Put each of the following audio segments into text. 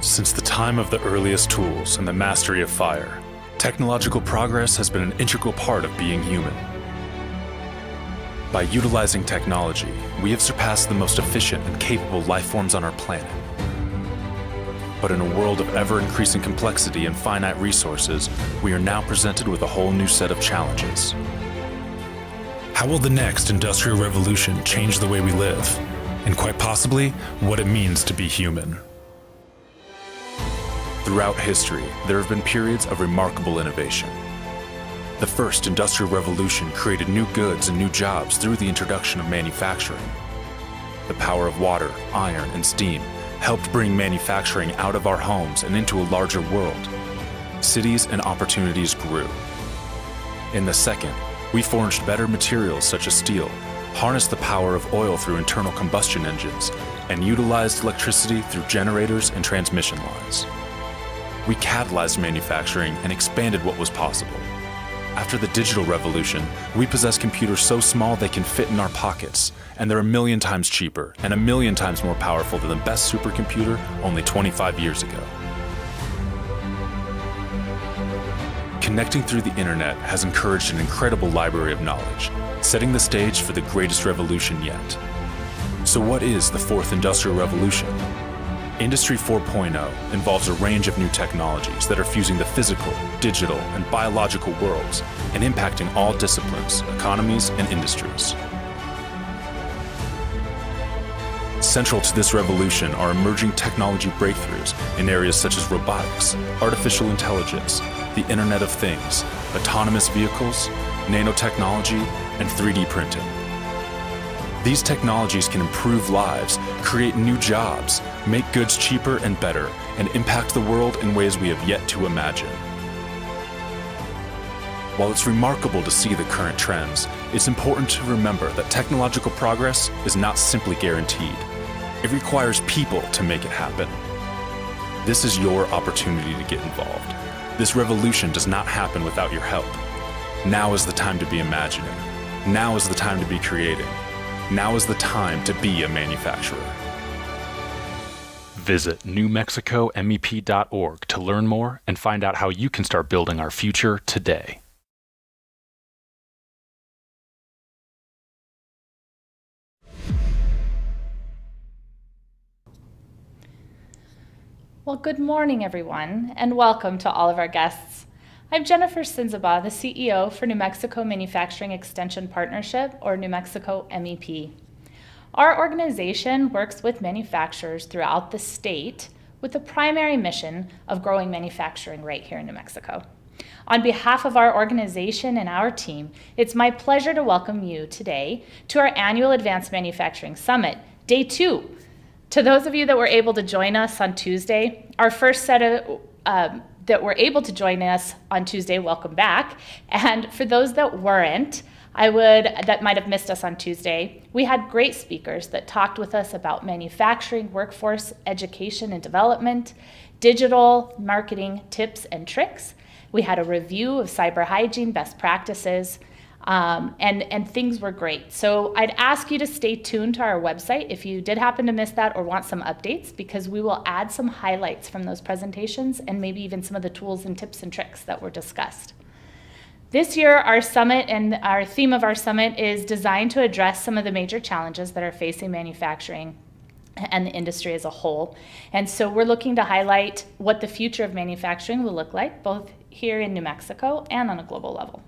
Since the time of the earliest tools and the mastery of fire, technological progress has been an integral part of being human. By utilizing technology, we have surpassed the most efficient and capable life forms on our planet. But in a world of ever-increasing complexity and finite resources, we are now presented with a whole new set of challenges. How will the next industrial revolution change the way we live? And quite possibly, what it means to be human. Throughout history, there have been periods of remarkable innovation. The first industrial revolution created new goods and new jobs through the introduction of manufacturing. The power of water, iron, and steam helped bring manufacturing out of our homes and into a larger world. Cities and opportunities grew. In the second, we forged better materials such as steel, harnessed the power of oil through internal combustion engines, and utilized electricity through generators and transmission lines. We catalyzed manufacturing and expanded what was possible. After the digital revolution, we possess computers so small they can fit in our pockets, and they're 1,000,000 times cheaper and 1,000,000 times more powerful than the best supercomputer only 25 years ago. Connecting through the internet has encouraged an incredible library of knowledge, setting the stage for the greatest revolution yet. So what is the fourth industrial revolution? Industry 4.0 involves a range of new technologies that are fusing the physical, digital, and biological worlds and impacting all disciplines, economies, and industries. Central to this revolution are emerging technology breakthroughs in areas such as robotics, artificial intelligence, the Internet of Things, autonomous vehicles, nanotechnology, and 3D printing. These technologies can improve lives, create new jobs, make goods cheaper and better, and impact the world in ways we have yet to imagine. While it's remarkable to see the current trends, it's important to remember that technological progress is not simply guaranteed. It requires people to make it happen. This is your opportunity to get involved. This revolution does not happen without your help. Now is the time to be imagining. Now is the time to be creating. Now is the time to be a manufacturer. Visit newmexicomep.org to learn more and find out how you can start building our future today. Well, good morning, everyone, and welcome to all of our guests. I'm Jennifer Kiel, the CEO for New Mexico Manufacturing Extension Partnership, or New Mexico MEP. Our organization works with manufacturers throughout the state with the primary mission of growing manufacturing right here in New Mexico. On behalf of our organization and our team, it's my pleasure to welcome you today to our annual Advanced Manufacturing Summit, Day 2. To those of you that were able to join us on Tuesday, our first set of that were able to join us on Tuesday, welcome back. And for those that weren't, that might have missed us on Tuesday, we had great speakers that talked with us about manufacturing, workforce, education and development, digital marketing tips and tricks. We had a review of cyber hygiene best practices, and things were great. So I'd ask you to stay tuned to our website if you did happen to miss that or want some updates, because we will add some highlights from those presentations and maybe even some of the tools and tips and tricks that were discussed. This year, our summit and our theme of our summit is designed to address some of the major challenges that are facing manufacturing and the industry as a whole. And so we're looking to highlight what the future of manufacturing will look like, both here in New Mexico and on a global level.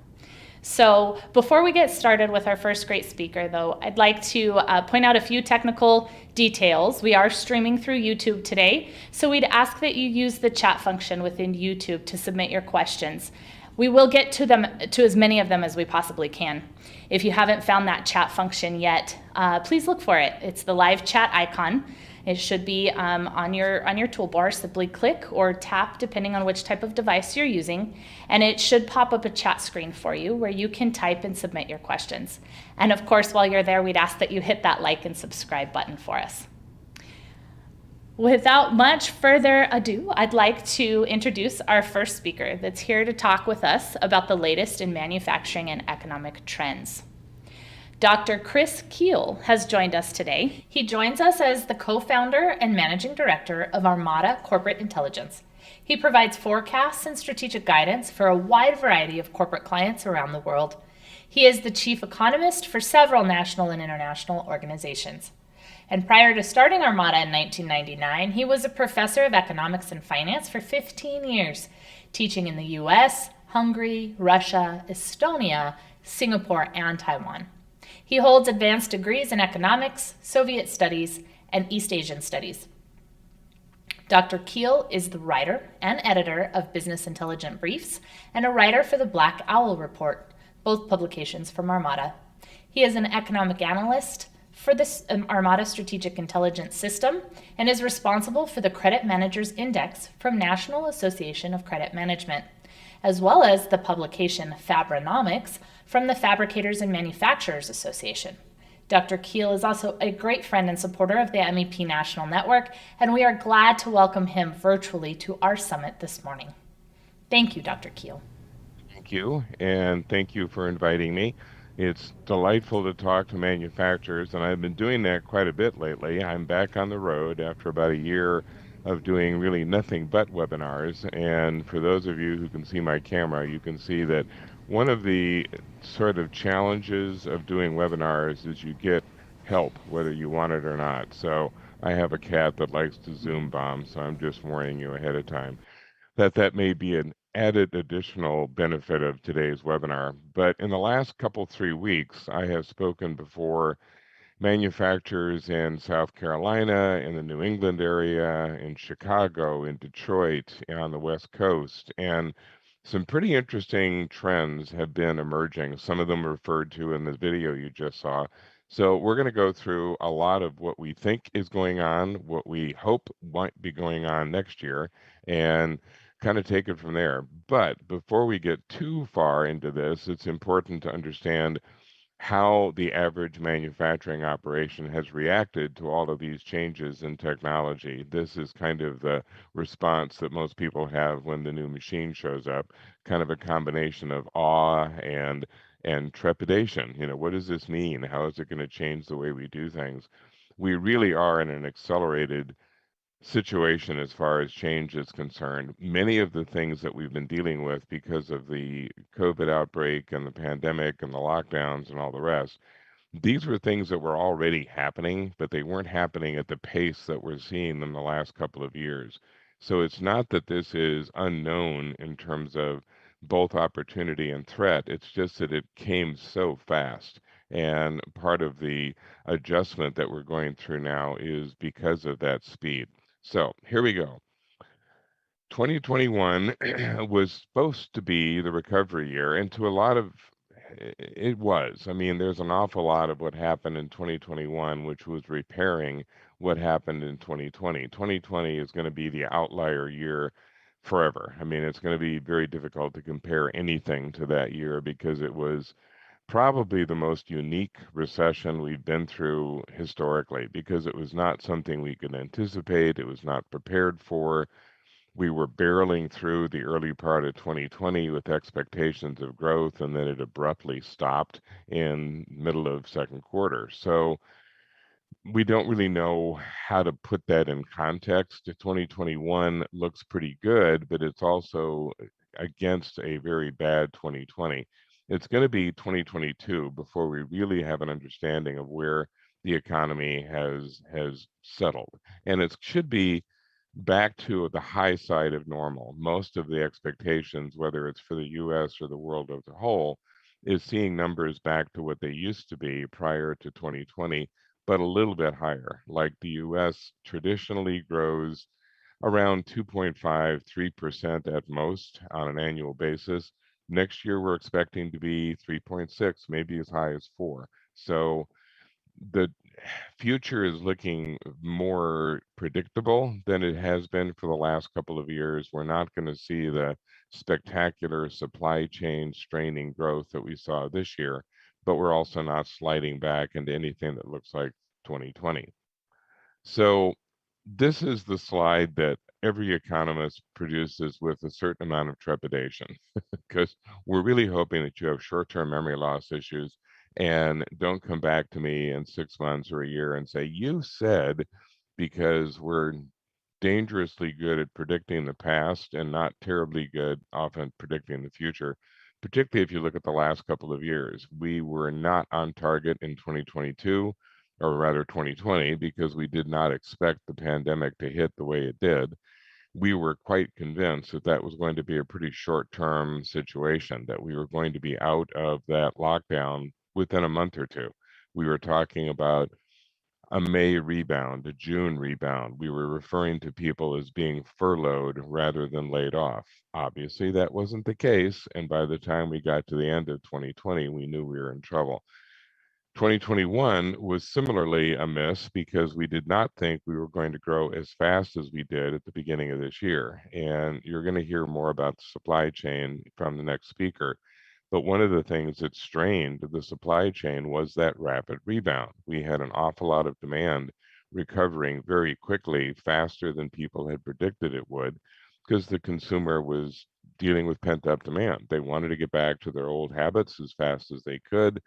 So before we get started with our first great speaker, though, I'd like to point out a few technical details. We are streaming through YouTube today, so we'd ask that you use the chat function within YouTube to submit your questions. We will get to as many of them as we possibly can. If you haven't found that chat function yet, please look for it. It's the live chat icon. It should be on your toolbar. Simply click or tap, depending on which type of device you're using, and it should pop up a chat screen for you where you can type and submit your questions. And of course, while you're there, we'd ask that you hit that like and subscribe button for us. Without much further ado, I'd like to introduce our first speaker that's here to talk with us about the latest in manufacturing and economic trends. Dr. Chris Keel has joined us today. He joins us as the co-founder and managing director of Armada Corporate Intelligence. He provides forecasts and strategic guidance for a wide variety of corporate clients around the world. He is the chief economist for several national and international organizations. And prior to starting Armada in 1999, he was a professor of economics and finance for 15 years, teaching in the US, Hungary, Russia, Estonia, Singapore, and Taiwan. He holds advanced degrees in economics, Soviet studies, and East Asian studies. Dr. Keel is the writer and editor of Business Intelligent Briefs and a writer for the Black Owl Report, both publications from Armada. He is an economic analyst for the Armada Strategic Intelligence System and is responsible for the Credit Managers Index from National Association of Credit Management, as well as the publication Fabrinomics from the Fabricators and Manufacturers Association. Dr. Keel is also a great friend and supporter of the MEP National Network, and we are glad to welcome him virtually to our summit this morning. Thank you, Dr. Keel. Thank you, and thank you for inviting me. It's delightful to talk to manufacturers, and I've been doing that quite a bit lately. I'm back on the road after about a year of doing really nothing but webinars. And for those of you who can see my camera, you can see that one of the sort of challenges of doing webinars is you get help, whether you want it or not. So I have a cat that likes to Zoom bomb, so I'm just warning you ahead of time that may be an added additional benefit of today's webinar. But in the last couple, 3 weeks, I have spoken before manufacturers in South Carolina, in the New England area, in Chicago, in Detroit, on the West Coast. And some pretty interesting trends have been emerging. Some of them referred to in the video you just saw. So we're going to go through a lot of what we think is going on, what we hope might be going on next year, and kind of take it from there. But before we get too far into this, it's important to understand how the average manufacturing operation has reacted to all of these changes in technology. This is kind of the response that most people have when the new machine shows up, kind of a combination of awe and trepidation. You know, what does this mean? How is it going to change the way we do things? We really are in an accelerated situation as far as change is concerned. Many of the things that we've been dealing with because of the COVID outbreak and the pandemic and the lockdowns and all the rest, these were things that were already happening, but they weren't happening at the pace that we're seeing them the last couple of years. So it's not that this is unknown in terms of both opportunity and threat. It's just that it came so fast. And part of the adjustment that we're going through now is because of that speed. So here we go. 2021 was supposed to be the recovery year, and to a lot of it was. I mean, there's an awful lot of what happened in 2021, which was repairing what happened in 2020. 2020 is going to be the outlier year forever. I mean, it's going to be very difficult to compare anything to that year because it was probably the most unique recession we've been through historically because it was not something we could anticipate. It was not prepared for. We were barreling through the early part of 2020 with expectations of growth, and then it abruptly stopped in middle of second quarter. So we don't really know how to put that in context. 2021 looks pretty good, but it's also against a very bad 2020. It's going to be 2022 before we really have an understanding of where the economy has settled. And it should be back to the high side of normal. Most of the expectations, whether it's for the US or the world as a whole, is seeing numbers back to what they used to be prior to 2020, but a little bit higher. Like the US traditionally grows around 2.5, 3% at most on an annual basis. Next year, we're expecting to be 3.6, maybe as high as 4. So the future is looking more predictable than it has been for the last couple of years. We're not going to see the spectacular supply chain straining growth that we saw this year, but we're also not sliding back into anything that looks like 2020. So this is the slide that every economist produces with a certain amount of trepidation because we're really hoping that you have short-term memory loss issues And don't come back to me in 6 months or a year and say, you said, because we're dangerously good at predicting the past and not terribly good often predicting the future, particularly if you look at the last couple of years. We were not on target in 2022, or rather 2020, because we did not expect the pandemic to hit the way it did. We were quite convinced that that was going to be a pretty short-term situation, that we were going to be out of that lockdown within a month or two. We were talking about a May rebound, a June rebound. We were referring to people as being furloughed rather than laid off. Obviously, that wasn't the case. And by the time we got to the end of 2020, we knew we were in trouble. 2021 was similarly a miss because we did not think we were going to grow as fast as we did at the beginning of this year. And you're going to hear more about the supply chain from the next speaker. But one of the things that strained the supply chain was that rapid rebound. We had an awful lot of demand recovering very quickly, faster than people had predicted it would, because the consumer was dealing with pent up demand. They wanted to get back to their old habits as fast as they could.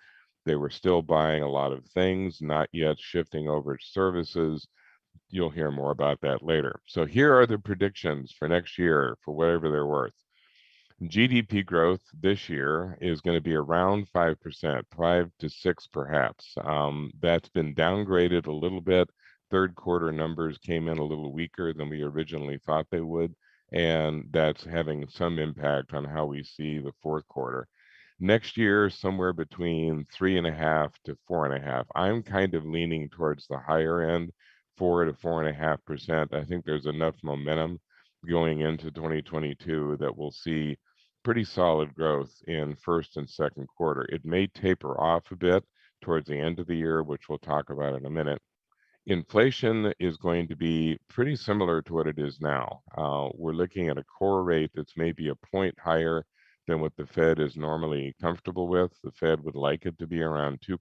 They were still buying a lot of things, not yet shifting over to services. You'll hear more about that later. So here are the predictions for next year for whatever they're worth. GDP growth this year is going to be around 5%, 5 to 6 perhaps. That's been downgraded a little bit. Third quarter numbers came in a little weaker than we originally thought they would, and that's having some impact on how we see the fourth quarter. Next year, somewhere between 3.5 to 4.5. I'm kind of leaning towards the higher end, 4 to 4.5%. I think there's enough momentum going into 2022 that we'll see pretty solid growth in first and second quarter. It may taper off a bit towards the end of the year, which we'll talk about in a minute. Inflation is going to be pretty similar to what it is now. We're looking at a core rate that's maybe a point higher than what the Fed is normally comfortable with. The Fed would like it to be around 2%,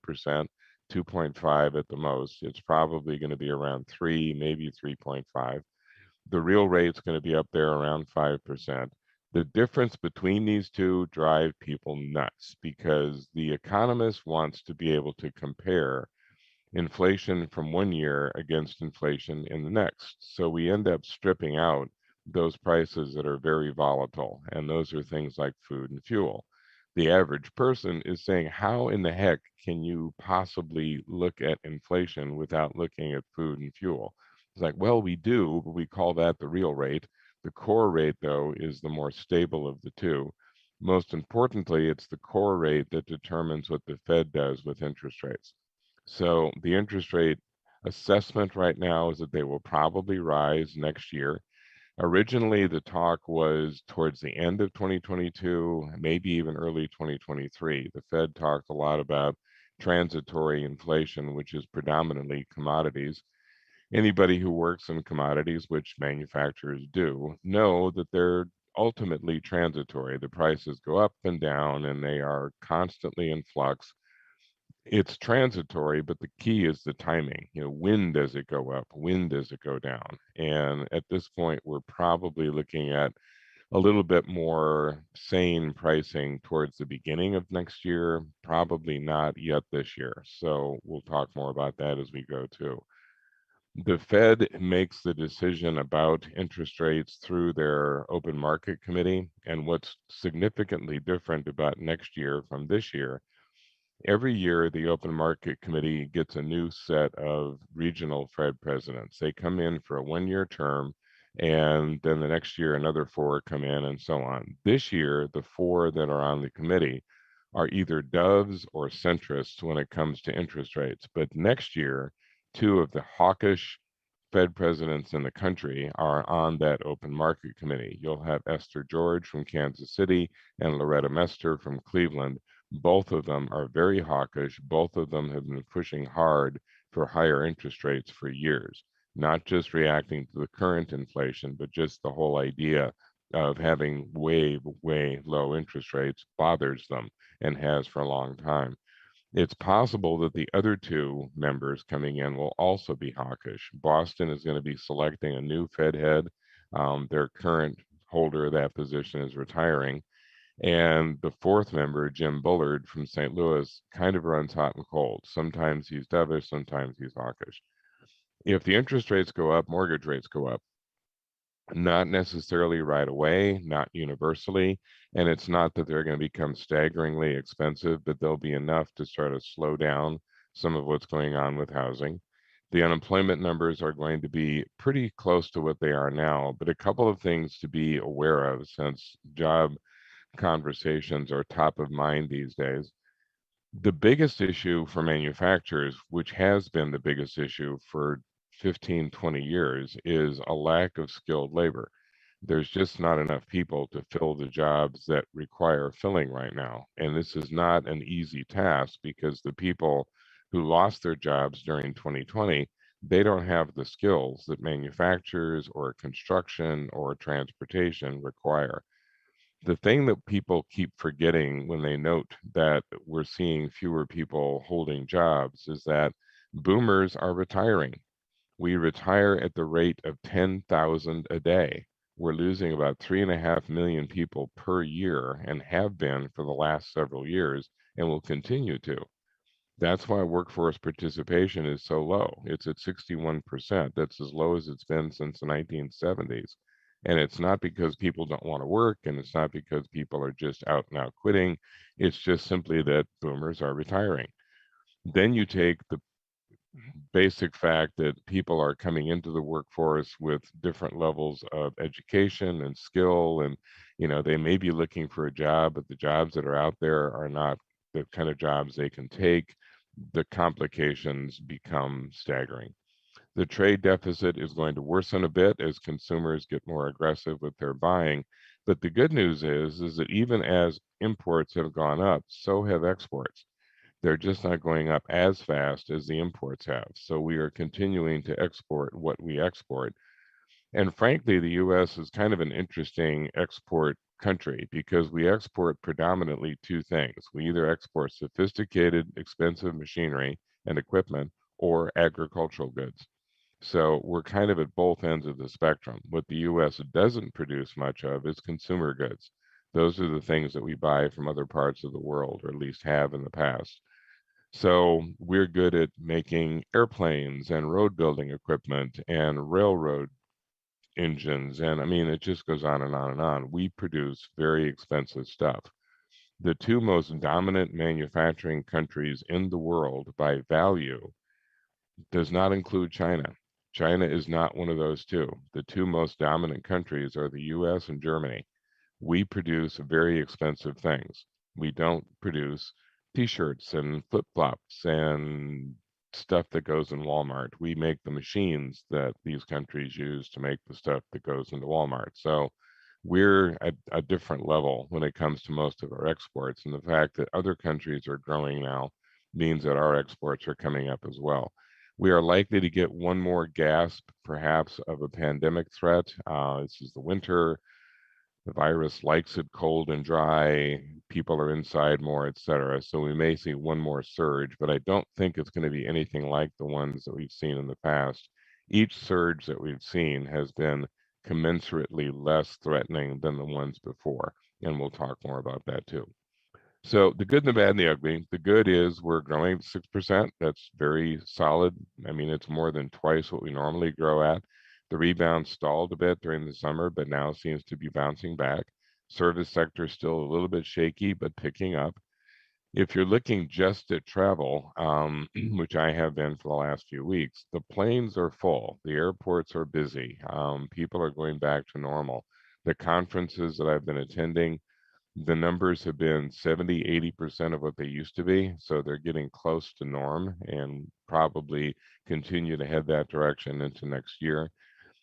2.5 at the most. It's probably going to be around 3, maybe 3.5. The real rate's going to be up there around 5%. The difference between these two drive people nuts because the economist wants to be able to compare inflation from one year against inflation in the next. So we end up stripping out those prices that are very volatile, and those are things like food and fuel. The average person is saying, how in the heck can you possibly look at inflation without looking at food and fuel? It's like, well, we do, but we call that the real rate. The core rate, though, is the more stable of the two. Most importantly, it's the core rate that determines what the Fed does with interest rates. So the interest rate assessment right now is that they will probably rise next year. Originally, the talk was towards the end of 2022, maybe even early 2023. The Fed talked a lot about transitory inflation, which is predominantly commodities. Anybody who works in commodities, which manufacturers do, know that they're ultimately transitory. The prices go up and down, and they are constantly in flux. It's transitory, but the key is the timing. When does it go up? When does it go down? And at this point, we're probably looking at a little bit more sane pricing towards the beginning of next year, probably not yet this year. So we'll talk more about that as we go too. The Fed makes the decision about interest rates through their open market committee. And what's significantly different about next year from this year, every year, the Open Market Committee gets a new set of regional Fed presidents. They come in for a one-year term, and then the next year, another 4 come in, and so on. This year, the 4 that are on the committee are either doves or centrists when it comes to interest rates. But next year, 2 of the hawkish Fed presidents in the country are on that Open Market Committee. You'll have Esther George from Kansas City and Loretta Mester from Cleveland. Both of them are very hawkish. Both of them have been pushing hard for higher interest rates for years, not just reacting to the current inflation, but just the whole idea of having way, way low interest rates bothers them and has for a long time. It's possible that the other 2 members coming in will also be hawkish. Boston is going to be selecting a new Fed head. Their current holder of that position is retiring. And the fourth member, Jim Bullard from St. Louis, kind of runs hot and cold. Sometimes he's dovish, sometimes he's hawkish. If the interest rates go up, mortgage rates go up. Not necessarily right away, not universally, and it's not that they're going to become staggeringly expensive, but they'll be enough to sort of slow down some of what's going on with housing. The unemployment numbers are going to be pretty close to what they are now, but a couple of things to be aware of since job conversations are top of mind these days. The biggest issue for manufacturers, which has been the biggest issue for 15, 20 years, is a lack of skilled labor. There's just not enough people to fill the jobs that require filling right now. And this is not an easy task because the people who lost their jobs during 2020, they don't have the skills that manufacturers or construction or transportation require. The thing that people keep forgetting when they note that we're seeing fewer people holding jobs is that boomers are retiring. We retire at the rate of 10,000 a day. We're losing about 3.5 million people per year and have been for the last several years and will continue to. That's why workforce participation is so low. It's at 61%. That's as low as it's been since the 1970s. And it's not because people don't want to work, and it's not because people are just out and out quitting. It's just simply that boomers are retiring. Then you take the basic fact that people are coming into the workforce with different levels of education and skill, and they may be looking for a job, but the jobs that are out there are not the kind of jobs they can take. The complications become staggering. The trade deficit is going to worsen a bit as consumers get more aggressive with their buying. But the good news is that even as imports have gone up, so have exports. They're just not going up as fast as the imports have. So we are continuing to export what we export. And frankly, the US is kind of an interesting export country because we export predominantly two things. We either export sophisticated, expensive machinery and equipment or agricultural goods. So we're kind of at both ends of the spectrum. What the US doesn't produce much of is consumer goods. Those are the things that we buy from other parts of the world, or at least have in the past. So we're good at making airplanes and road building equipment and railroad engines. And I mean, it just goes on and on and on. We produce very expensive stuff. The two most dominant manufacturing countries in the world by value does not include China. China is not one of those two. The two most dominant countries are the US and Germany. We produce very expensive things. We don't produce t-shirts and flip-flops and stuff that goes in Walmart. We make the machines that these countries use to make the stuff that goes into Walmart. So we're at a different level when it comes to most of our exports. And the fact that other countries are growing now means that our exports are coming up as well. We are likely to get one more gasp, perhaps, of a pandemic threat. This is the winter. The virus likes it cold and dry. People are inside more, et cetera. So we may see one more surge, but I don't think it's going to be anything like the ones that we've seen in the past. Each surge that we've seen has been commensurately less threatening than the ones before. And we'll talk more about that too. So the good, and the bad, and the ugly. The good is we're growing 6%. That's very solid. I mean, it's more than twice what we normally grow at. The rebound stalled a bit during the summer, but now seems to be bouncing back. Service sector still a little bit shaky, but picking up. If you're looking just at travel, which I have been for the last few weeks, the planes are full. The airports are busy. People are going back to normal. The conferences that I've been attending, the numbers have been 70, 80% of what they used to be. So they're getting close to norm and probably continue to head that direction into next year.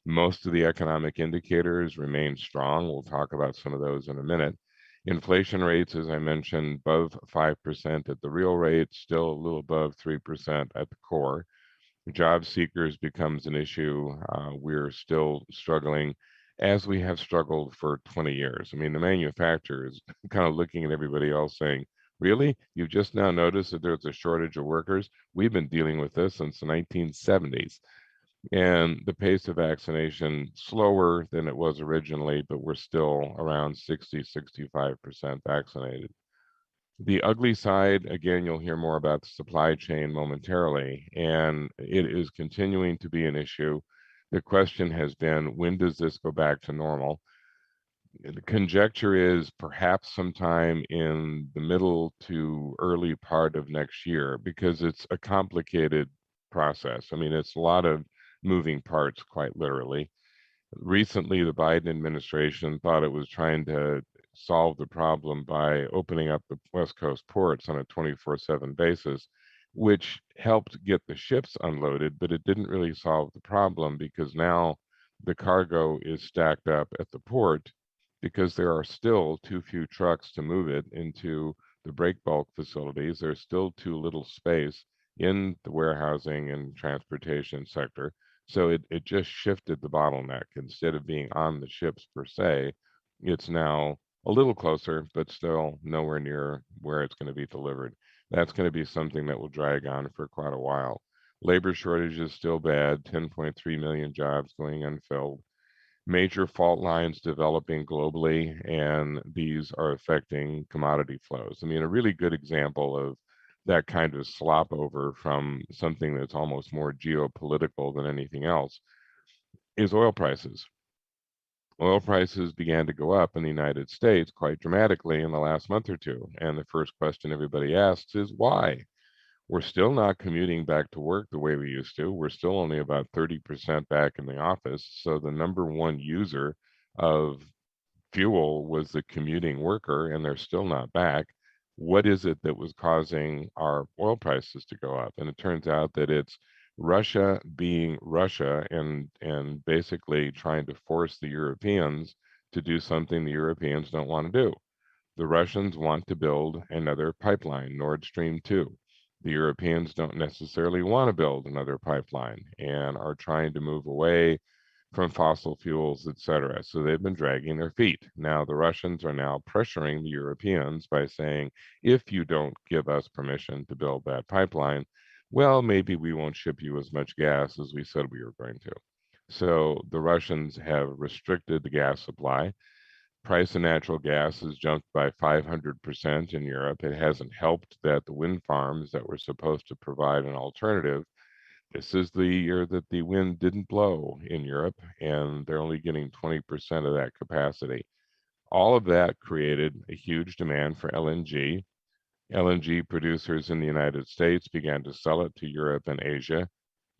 Most of the economic indicators remain strong. We'll talk about some of those in a minute. Inflation rates, as I mentioned, above 5% at the real rate, still a little above 3% at the core. Job seekers becomes an issue. We're still struggling, as we have struggled for 20 years. I mean, the manufacturers kind of looking at everybody else saying, really? You've just now noticed that there's a shortage of workers? We've been dealing with this since the 1970s. And the pace of vaccination slower than it was originally, but we're still around 60-65% vaccinated. The ugly side, again, you'll hear more about the supply chain momentarily, and it is continuing to be an issue. The question has been, when does this go back to normal? The conjecture is perhaps sometime in the middle to early part of next year, because it's a complicated process. I mean, it's a lot of moving parts, quite literally. Recently, the Biden administration thought it was trying to solve the problem by opening up the West Coast ports on a 24/7 basis, which helped get the ships unloaded, but it didn't really solve the problem, because now the cargo is stacked up at the port because there are still too few trucks to move it into the break bulk facilities. There's still too little space in the warehousing and transportation sector. So it just shifted the bottleneck. Instead of being on the ships per se, it's now a little closer, but still nowhere near where it's going to be delivered. That's going to be something that will drag on for quite a while. Labor shortage is still bad, 10.3 million jobs going unfilled. Major fault lines developing globally, and these are affecting commodity flows. I mean, a really good example of that kind of slop over from something that's almost more geopolitical than anything else is oil prices. Oil prices began to go up in the United States quite dramatically in the last month or two. And the first question everybody asks is why? We're still not commuting back to work the way we used to. We're still only about 30% back in the office. So the number one user of fuel was the commuting worker, and they're still not back. What is it that was causing our oil prices to go up? And it turns out that it's Russia being Russia and basically trying to force the Europeans to do something the Europeans don't want to do. The Russians want to build another pipeline, Nord Stream 2. The Europeans don't necessarily want to build another pipeline and are trying to move away from fossil fuels, etc. So they've been dragging their feet. Now the Russians are now pressuring the Europeans by saying, if you don't give us permission to build that pipeline, well, maybe we won't ship you as much gas as we said we were going to. So the Russians have restricted the gas supply. Price of natural gas has jumped by 500% in Europe. It hasn't helped that the wind farms that were supposed to provide an alternative, this is the year that the wind didn't blow in Europe, and they're only getting 20% of that capacity. All of that created a huge demand for LNG. LNG producers in the United States began to sell it to Europe and Asia.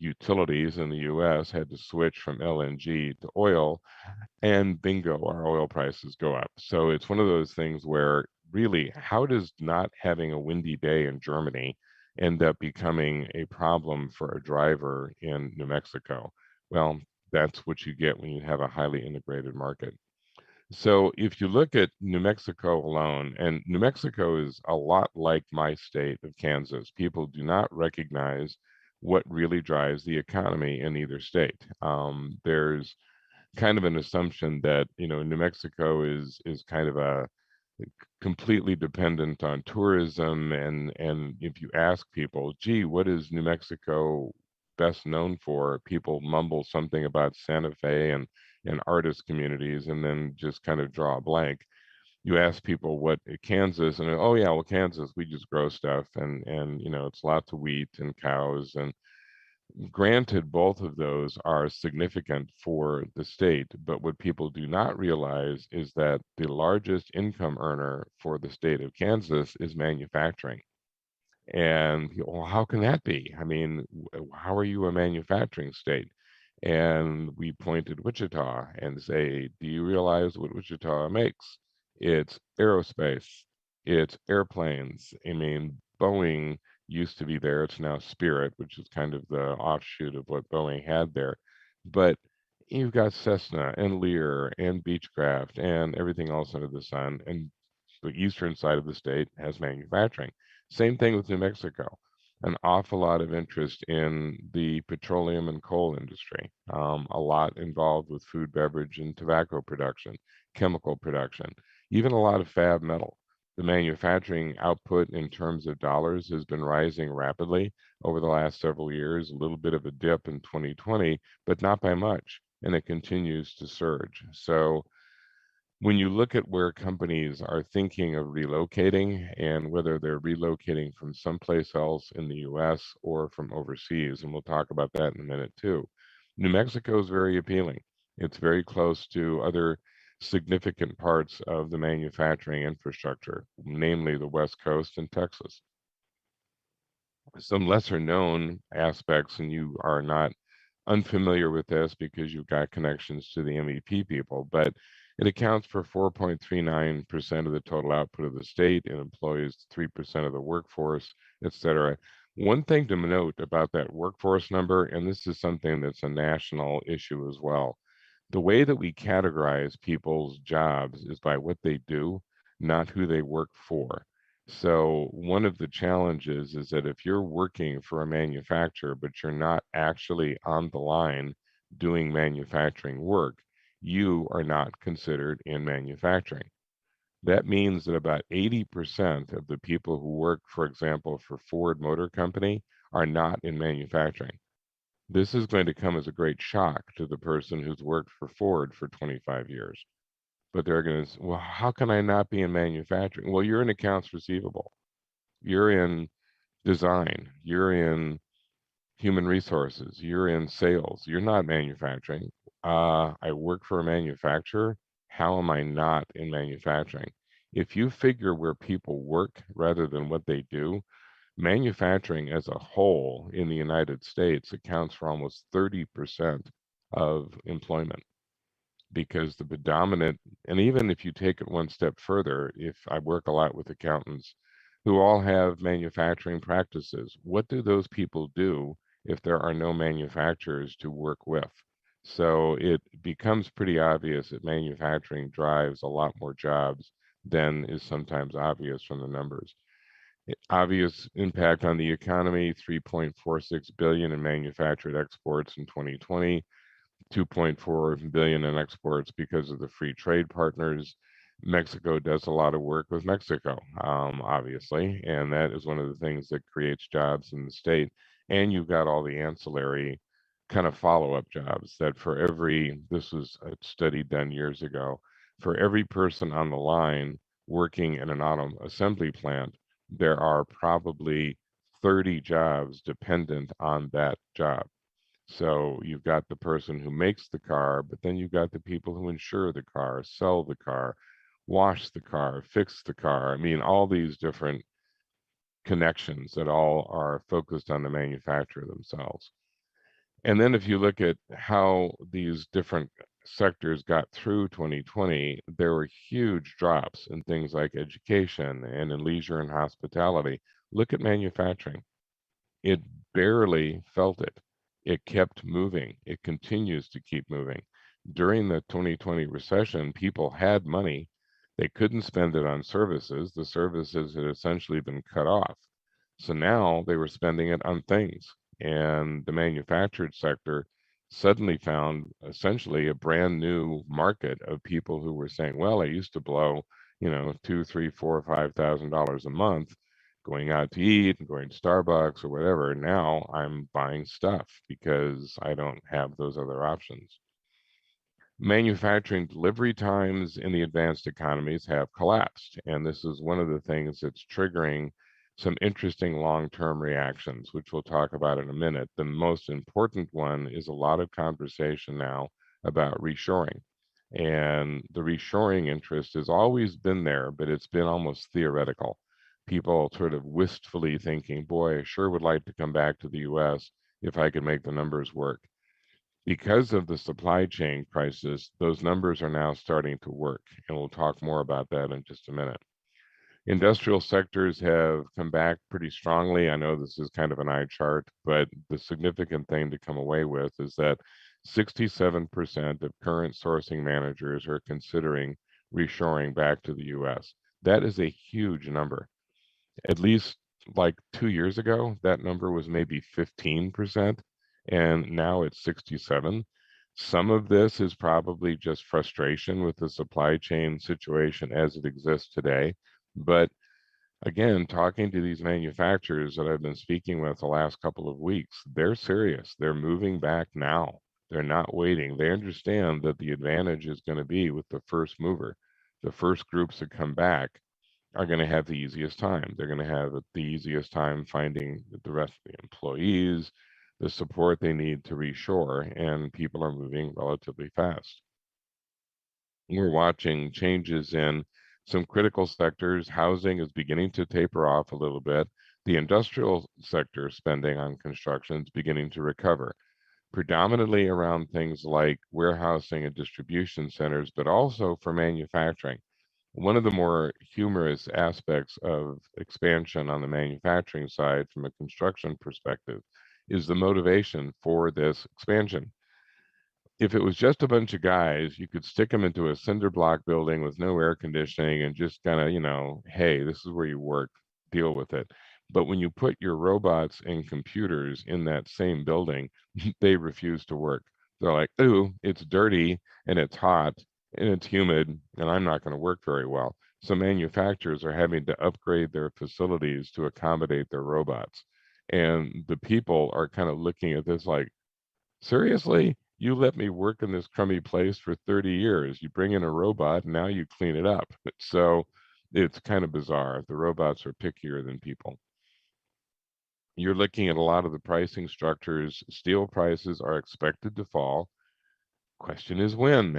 Utilities in the US had to switch from LNG to oil, and bingo, our oil prices go up. So it's one of those things where really, how does not having a windy day in Germany end up becoming a problem for a driver in New Mexico? Well, that's what you get when you have a highly integrated market. So if you look at New Mexico alone, and New Mexico is a lot like my state of Kansas, people do not recognize what really drives the economy in either state. There's kind of an assumption that New Mexico is kind of a completely dependent on tourism, and if you ask people, gee, what is New Mexico best known for, people mumble something about Santa Fe and artist communities, and then just kind of draw a blank. You ask people what Kansas, and oh yeah, well, Kansas, we just grow stuff, and it's lots of wheat and cows. And granted, both of those are significant for the state, but what people do not realize is that the largest income earner for the state of Kansas is manufacturing. And well, how can that be? I mean, how are you a manufacturing state? And we point at Wichita and say, do you realize what Wichita makes? It's aerospace, it's airplanes. I mean, Boeing used to be there. It's now Spirit, which is kind of the offshoot of what Boeing had there. But you've got Cessna and Lear and Beechcraft and everything else under the sun. And the eastern side of the state has manufacturing. Same thing with New Mexico. An awful lot of interest in the petroleum and coal industry, a lot involved with food, beverage, and tobacco production, chemical production, even a lot of fab metal. The manufacturing output in terms of dollars has been rising rapidly over the last several years, a little bit of a dip in 2020, but not by much, and it continues to surge. So when you look at where companies are thinking of relocating and whether they're relocating from someplace else in the US or from overseas, and we'll talk about that in a minute too, New Mexico is very appealing. It's very close to other significant parts of the manufacturing infrastructure, namely the West Coast and Texas. Some lesser known aspects, and you are not unfamiliar with this because you've got connections to the MEP people, but it accounts for 4.39% of the total output of the state. It employs 3% of the workforce, et cetera. One thing to note about that workforce number, and this is something that's a national issue as well, the way that we categorize people's jobs is by what they do, not who they work for. So one of the challenges is that if you're working for a manufacturer, but you're not actually on the line doing manufacturing work, you are not considered in manufacturing. That means that about 80% of the people who work, for example, for Ford Motor Company are not in manufacturing. This is going to come as a great shock to the person who's worked for Ford for 25 years. But they're going to say, well, how can I not be in manufacturing? Well, you're in accounts receivable. You're in design. You're in human resources. You're in sales. You're not manufacturing. I work for a manufacturer. How am I not in manufacturing? If you figure where people work rather than what they do, manufacturing as a whole in the United States accounts for almost 30% of employment because the predominant, and even if you take it one step further, if I work a lot with accountants who all have manufacturing practices, what do those people do if there are no manufacturers to work with? So it becomes pretty obvious that manufacturing drives a lot more jobs than is sometimes obvious from the numbers. Obvious impact on the economy, 3.46 billion in manufactured exports in 2020, 2.4 billion in exports because of the free trade partners. Mexico does a lot of work with Mexico, obviously, and that is one of the things that creates jobs in the state. And you've got all the ancillary kind of follow-up jobs that for every, this was a study done years ago, for every person on the line working in an auto assembly plant, there are probably 30 jobs dependent on that job. So you've got the person who makes the car, but then you've got the people who insure the car, sell the car, wash the car, fix the car. I mean, all these different connections that all are focused on the manufacturer themselves. And then if you look at how these different sectors got through 2020, there were huge drops in things like education and in leisure and hospitality. Look at manufacturing. It barely felt it. It kept moving. It continues to keep moving. During the 2020 recession, people had money. They couldn't spend it on services. The services had essentially been cut off. So now they were spending it on things. And the manufactured sector suddenly found essentially a brand new market of people who were saying, well, I used to blow, $2, 3, 4, $5,000 a month going out to eat and going to Starbucks or whatever. Now I'm buying stuff because I don't have those other options. Manufacturing delivery times in the advanced economies have collapsed, and this is one of the things that's triggering some interesting long-term reactions, which we'll talk about in a minute. The most important one is a lot of conversation now about reshoring. And the reshoring interest has always been there, but it's been almost theoretical. People sort of wistfully thinking, boy, I sure would like to come back to the US if I could make the numbers work. Because of the supply chain crisis, those numbers are now starting to work, and we'll talk more about that in just a minute. Industrial sectors have come back pretty strongly. I know this is kind of an eye chart, but the significant thing to come away with is that 67% of current sourcing managers are considering reshoring back to the US. That is a huge number. At least like 2 years ago, that number was maybe 15%, and now it's 67. Some of this is probably just frustration with the supply chain situation as it exists today. But again, talking to these manufacturers that I've been speaking with the last couple of weeks, they're serious. They're moving back now. They're not waiting. They understand that the advantage is going to be with the first mover. The first groups that come back are going to have the easiest time. They're going to have the easiest time finding the rest of the employees, the support they need to reshore, and people are moving relatively fast. We're watching changes in some critical sectors. Housing is beginning to taper off a little bit. The industrial sector spending on construction is beginning to recover, predominantly around things like warehousing and distribution centers, but also for manufacturing. One of the more humorous aspects of expansion on the manufacturing side from a construction perspective is the motivation for this expansion. If it was just a bunch of guys, you could stick them into a cinder block building with no air conditioning and just kind of, hey, this is where you work, deal with it. But when you put your robots and computers in that same building, they refuse to work. They're like, ooh, it's dirty and it's hot and it's humid, and I'm not going to work very well. So manufacturers are having to upgrade their facilities to accommodate their robots. And the people are kind of looking at this like, seriously? You let me work in this crummy place for 30 years. You bring in a robot, and now you clean it up. So it's kind of bizarre. The robots are pickier than people. You're looking at a lot of the pricing structures. Steel prices are expected to fall. Question is when.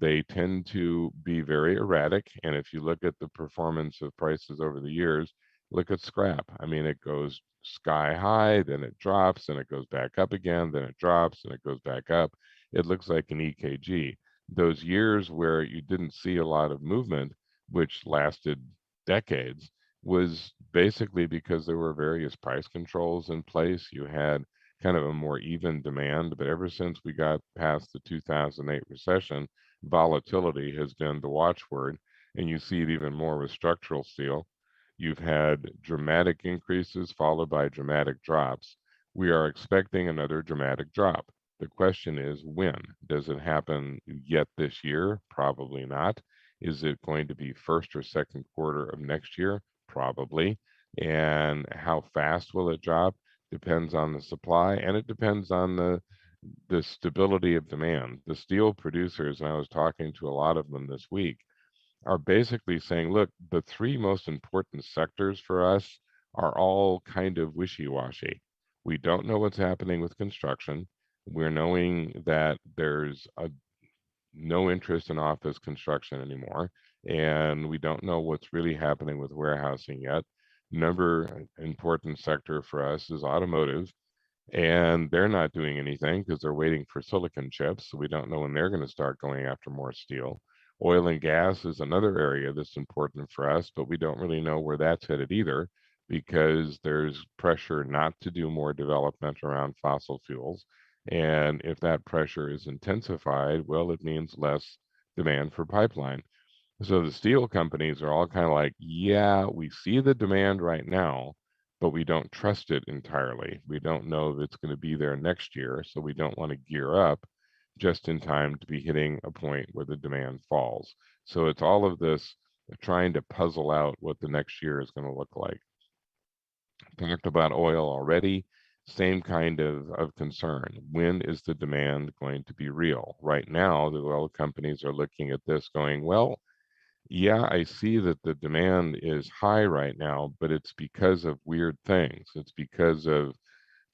They tend to be very erratic. And if you look at the performance of prices over the years, look at scrap. I mean, it goes sky high, then it drops, then it goes back up again, then it drops, and it goes back up. It looks like an EKG. Those years where you didn't see a lot of movement, which lasted decades, was basically because there were various price controls in place. You had kind of a more even demand. But ever since we got past the 2008 recession, volatility has been the watchword. And you see it even more with structural steel. You've had dramatic increases followed by dramatic drops. We are expecting another dramatic drop. The question is when? Does it happen yet this year? Probably not. Is it going to be first or second quarter of next year? Probably. And how fast will it drop? Depends on the supply, and it depends on the stability of demand. The steel producers, and I was talking to a lot of them this week, are basically saying, look, the three most important sectors for us are all kind of wishy-washy. We don't know what's happening with construction. We're knowing that there's no interest in office construction anymore, and we don't know what's really happening with warehousing yet. Another important sector for us is automotive, and they're not doing anything because they're waiting for silicon chips. So we don't know when they're going to start going after more steel. Oil and gas is another area that's important for us, but we don't really know where that's headed either because there's pressure not to do more development around fossil fuels. And if that pressure is intensified, well, it means less demand for pipeline. So the steel companies are all kind of like, yeah, we see the demand right now, but we don't trust it entirely. We don't know if it's going to be there next year, so we don't want to gear up just in time to be hitting a point where the demand falls. So it's all of this trying to puzzle out what the next year is going to look like. Talked about oil already. Same kind of concern. When is the demand going to be real? Right now, the oil companies are looking at this going, well, yeah, I see that the demand is high right now, but it's because of weird things. It's because of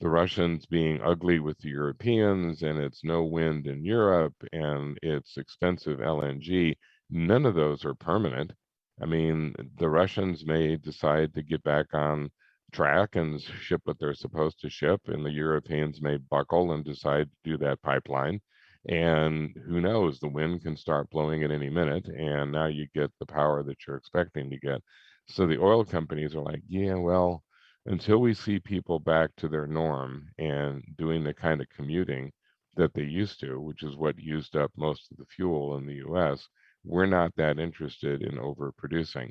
the Russians being ugly with the Europeans, and it's no wind in Europe, and it's expensive LNG. None of those are permanent. I mean, the Russians may decide to get back on track and ship what they're supposed to ship, and the Europeans may buckle and decide to do that pipeline. And who knows, the wind can start blowing at any minute, and now you get the power that you're expecting to get. So the oil companies are like, yeah, well, until we see people back to their norm and doing the kind of commuting that they used to, which is what used up most of the fuel in the US, we're not that interested in overproducing.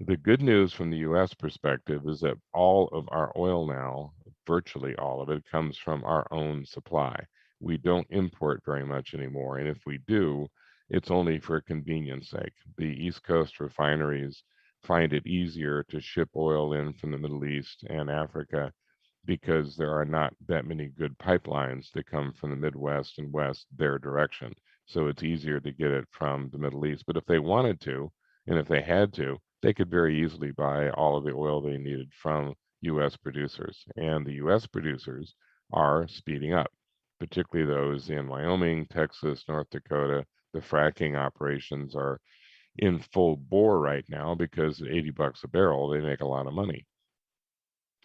The good news from the US perspective is that all of our oil now, virtually all of it, comes from our own supply. We don't import very much anymore. And if we do, it's only for convenience sake. The East Coast refineries find it easier to ship oil in from the Middle East and Africa because there are not that many good pipelines that come from the Midwest and West their direction. So it's easier to get it from the Middle East. But if they wanted to, and if they had to, they could very easily buy all of the oil they needed from US producers. And the US producers are speeding up, particularly those in Wyoming, Texas, North Dakota. The fracking operations are in full bore right now because at $80 a barrel, they make a lot of money.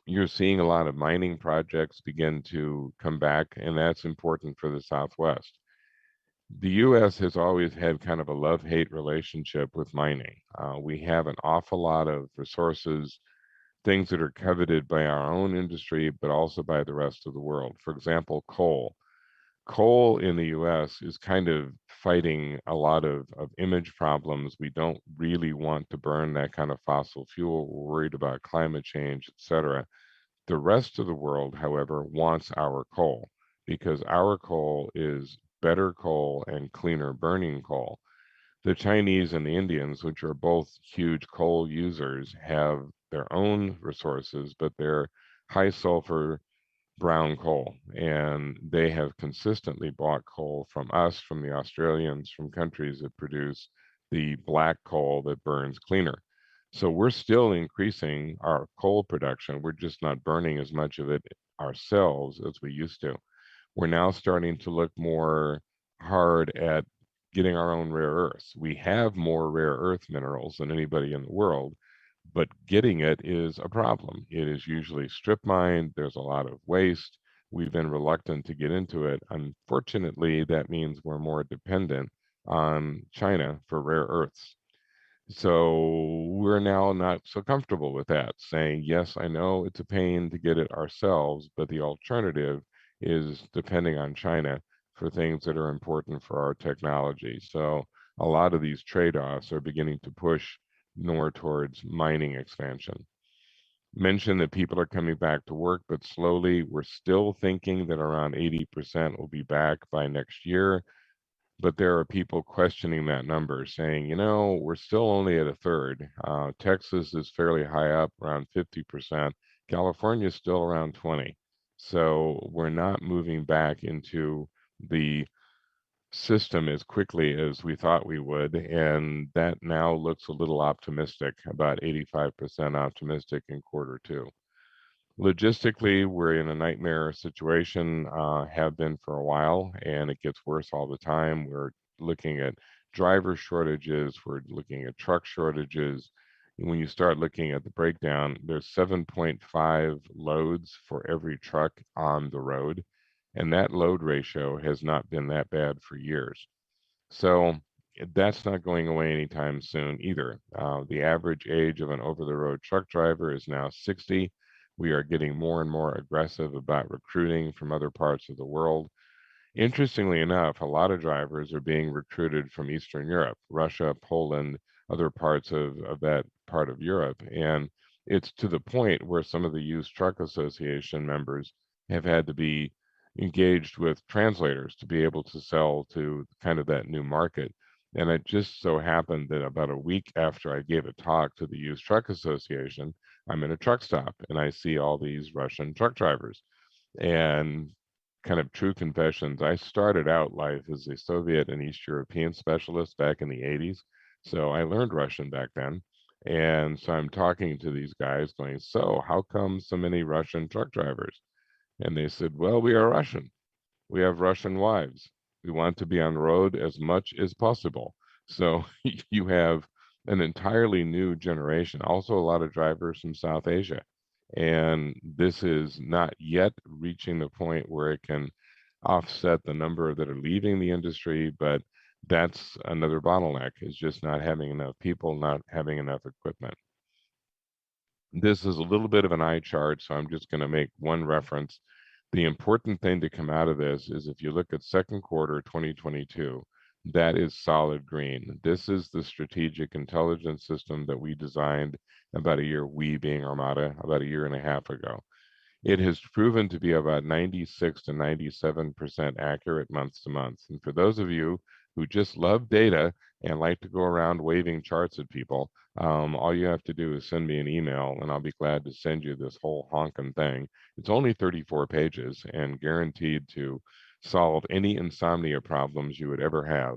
You're seeing a lot of mining projects begin to come back, and that's important for the Southwest. The U.S. has always had kind of a love-hate relationship with mining. We have an awful lot of resources, things that are coveted by our own industry, but also by the rest of the world. For example, coal. Coal in the US is kind of fighting a lot of image problems. We don't really want to burn that kind of fossil fuel. We're worried about climate change, et cetera. The rest of the world, however, wants our coal because our coal is better coal and cleaner burning coal. The Chinese and the Indians, which are both huge coal users, have their own resources, but they're high sulfur brown coal, and they have consistently bought coal from us, from the Australians, from countries that produce the black coal that burns cleaner. So we're still increasing our coal production. We're just not burning as much of it ourselves as we used to. We're now starting to look more hard at getting our own rare earths. We have more rare earth minerals than anybody in the world, but getting it is a problem. It is usually strip mined. There's a lot of waste. We've been reluctant to get into it. Unfortunately, that means we're more dependent on China for rare earths. So we're now not so comfortable with that, saying, yes, I know it's a pain to get it ourselves, but the alternative is depending on China for things that are important for our technology. So a lot of these trade-offs are beginning to push more towards mining expansion. Mentioned that people are coming back to work, but slowly. We're still thinking that around 80% will be back by next year. But there are people questioning that number, saying, you know, we're still only at a third. Texas is fairly high up, around 50%. California is still around 20. So we're not moving back into the system as quickly as we thought we would, and that now looks a little optimistic, about 85% optimistic in quarter two. Logistically, we're in a nightmare situation, have been for a while, and it gets worse all the time. We're looking at driver shortages, we're looking at truck shortages. And when you start looking at the breakdown, there's 7.5 loads for every truck on the road, and that load ratio has not been that bad for years. So that's not going away anytime soon either. The average age of an over-the-road truck driver is now 60. We are getting more and more aggressive about recruiting from other parts of the world. Interestingly enough, a lot of drivers are being recruited from Eastern Europe, Russia, Poland, other parts of that part of Europe. And it's to the point where some of the Used Truck Association members have had to be engaged with translators to be able to sell to kind of that new market. And it just so happened that about a week after I gave a talk to the Used Truck Association, I'm in a truck stop and I see all these Russian truck drivers. And kind of true confessions, I started out life as a Soviet and East European specialist back in the 80s. So I learned Russian back then. And so I'm talking to these guys going, so how come so many Russian truck drivers? And they said, well, we are Russian. We have Russian wives. We want to be on the road as much as possible. So you have an entirely new generation, also a lot of drivers from South Asia. And this is not yet reaching the point where it can offset the number that are leaving the industry, but that's another bottleneck, is just not having enough people, not having enough equipment. This is a little bit of an eye chart, so I'm just going to make one reference. The important thing to come out of this is if you look at second quarter 2022, that is solid green. This is the strategic intelligence system that we designed about a year, we being Armada, about a year and a half ago. It has proven to be about 96 to 97% accurate month to month. And for those of you who just love data and like to go around waving charts at people, all you have to do is send me an email and I'll be glad to send you this whole honkin' thing. It's only 34 pages and guaranteed to solve any insomnia problems you would ever have.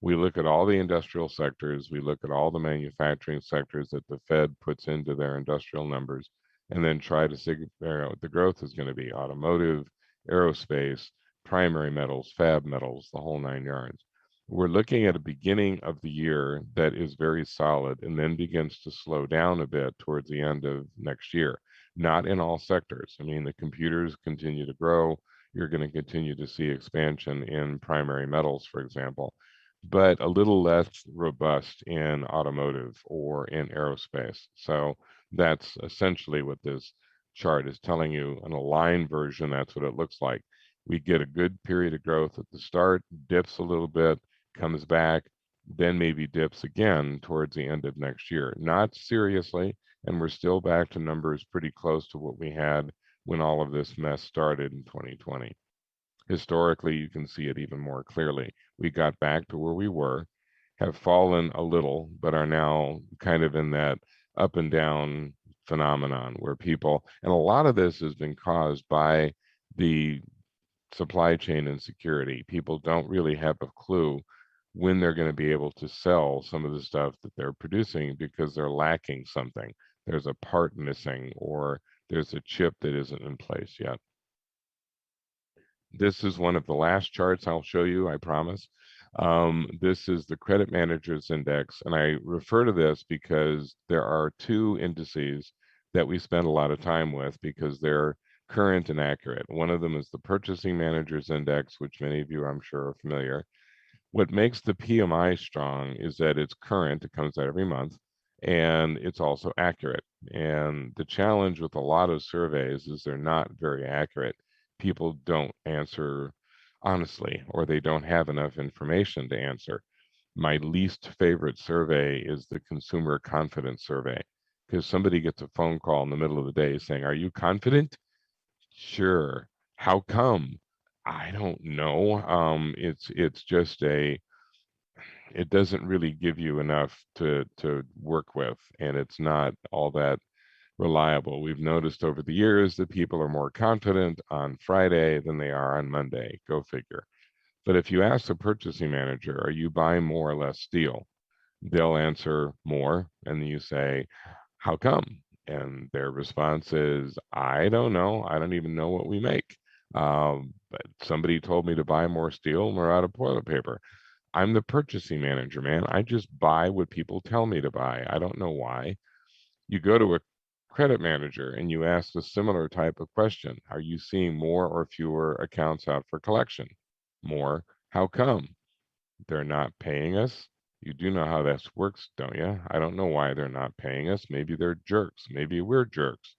We look at all the industrial sectors, we look at all the manufacturing sectors that the Fed puts into their industrial numbers, and then try to figure out what the growth is going to be: automotive, aerospace, primary metals, fab metals, the whole 9 yards. We're looking at a beginning of the year that is very solid and then begins to slow down a bit towards the end of next year. Not in all sectors. I mean, the computers continue to grow. You're going to continue to see expansion in primary metals, for example, but a little less robust in automotive or in aerospace. So that's essentially what this chart is telling you. An aligned version, that's what it looks like. We get a good period of growth at the start, dips a little bit, comes back, then maybe dips again towards the end of next year. Not seriously, and we're still back to numbers pretty close to what we had when all of this mess started in 2020. Historically, you can see it even more clearly. We got back to where we were, have fallen a little, but are now kind of in that up and down phenomenon where people, and a lot of this has been caused by the supply chain insecurity. People don't really have a clue when they're going to be able to sell some of the stuff that they're producing because they're lacking something. There's a part missing or there's a chip that isn't in place yet. This is one of the last charts I'll show you, I promise. This is the Credit Managers Index, and I refer to this because there are two indices that we spend a lot of time with because they're current and accurate. One of them is the Purchasing Managers Index, which many of you, I'm sure, are familiar. What makes the PMI strong is that it's current, it comes out every month, and it's also accurate. And the challenge with a lot of surveys is they're not very accurate. People don't answer honestly, or they don't have enough information to answer. My least favorite survey is the Consumer Confidence Survey, because somebody gets a phone call in the middle of the day saying, "Are you confident?" Sure. How come? I don't know. It's just it doesn't really give you enough to work with, and it's not all that reliable. We've noticed over the years that people are more confident on Friday than they are on Monday. Go figure. But if you ask the purchasing manager, are you buying more or less steel? They'll answer more, and you say, how come? And their response is, I don't know. I don't even know what we make. But somebody told me to buy more steel and we're out of toilet paper. I'm the purchasing manager, man. I just buy what people tell me to buy. I don't know why. You go to a credit manager and you ask a similar type of question. Are you seeing more or fewer accounts out for collection? More. How come? They're not paying us. You do know how this works, don't you? I don't know why they're not paying us. Maybe they're jerks. Maybe we're jerks.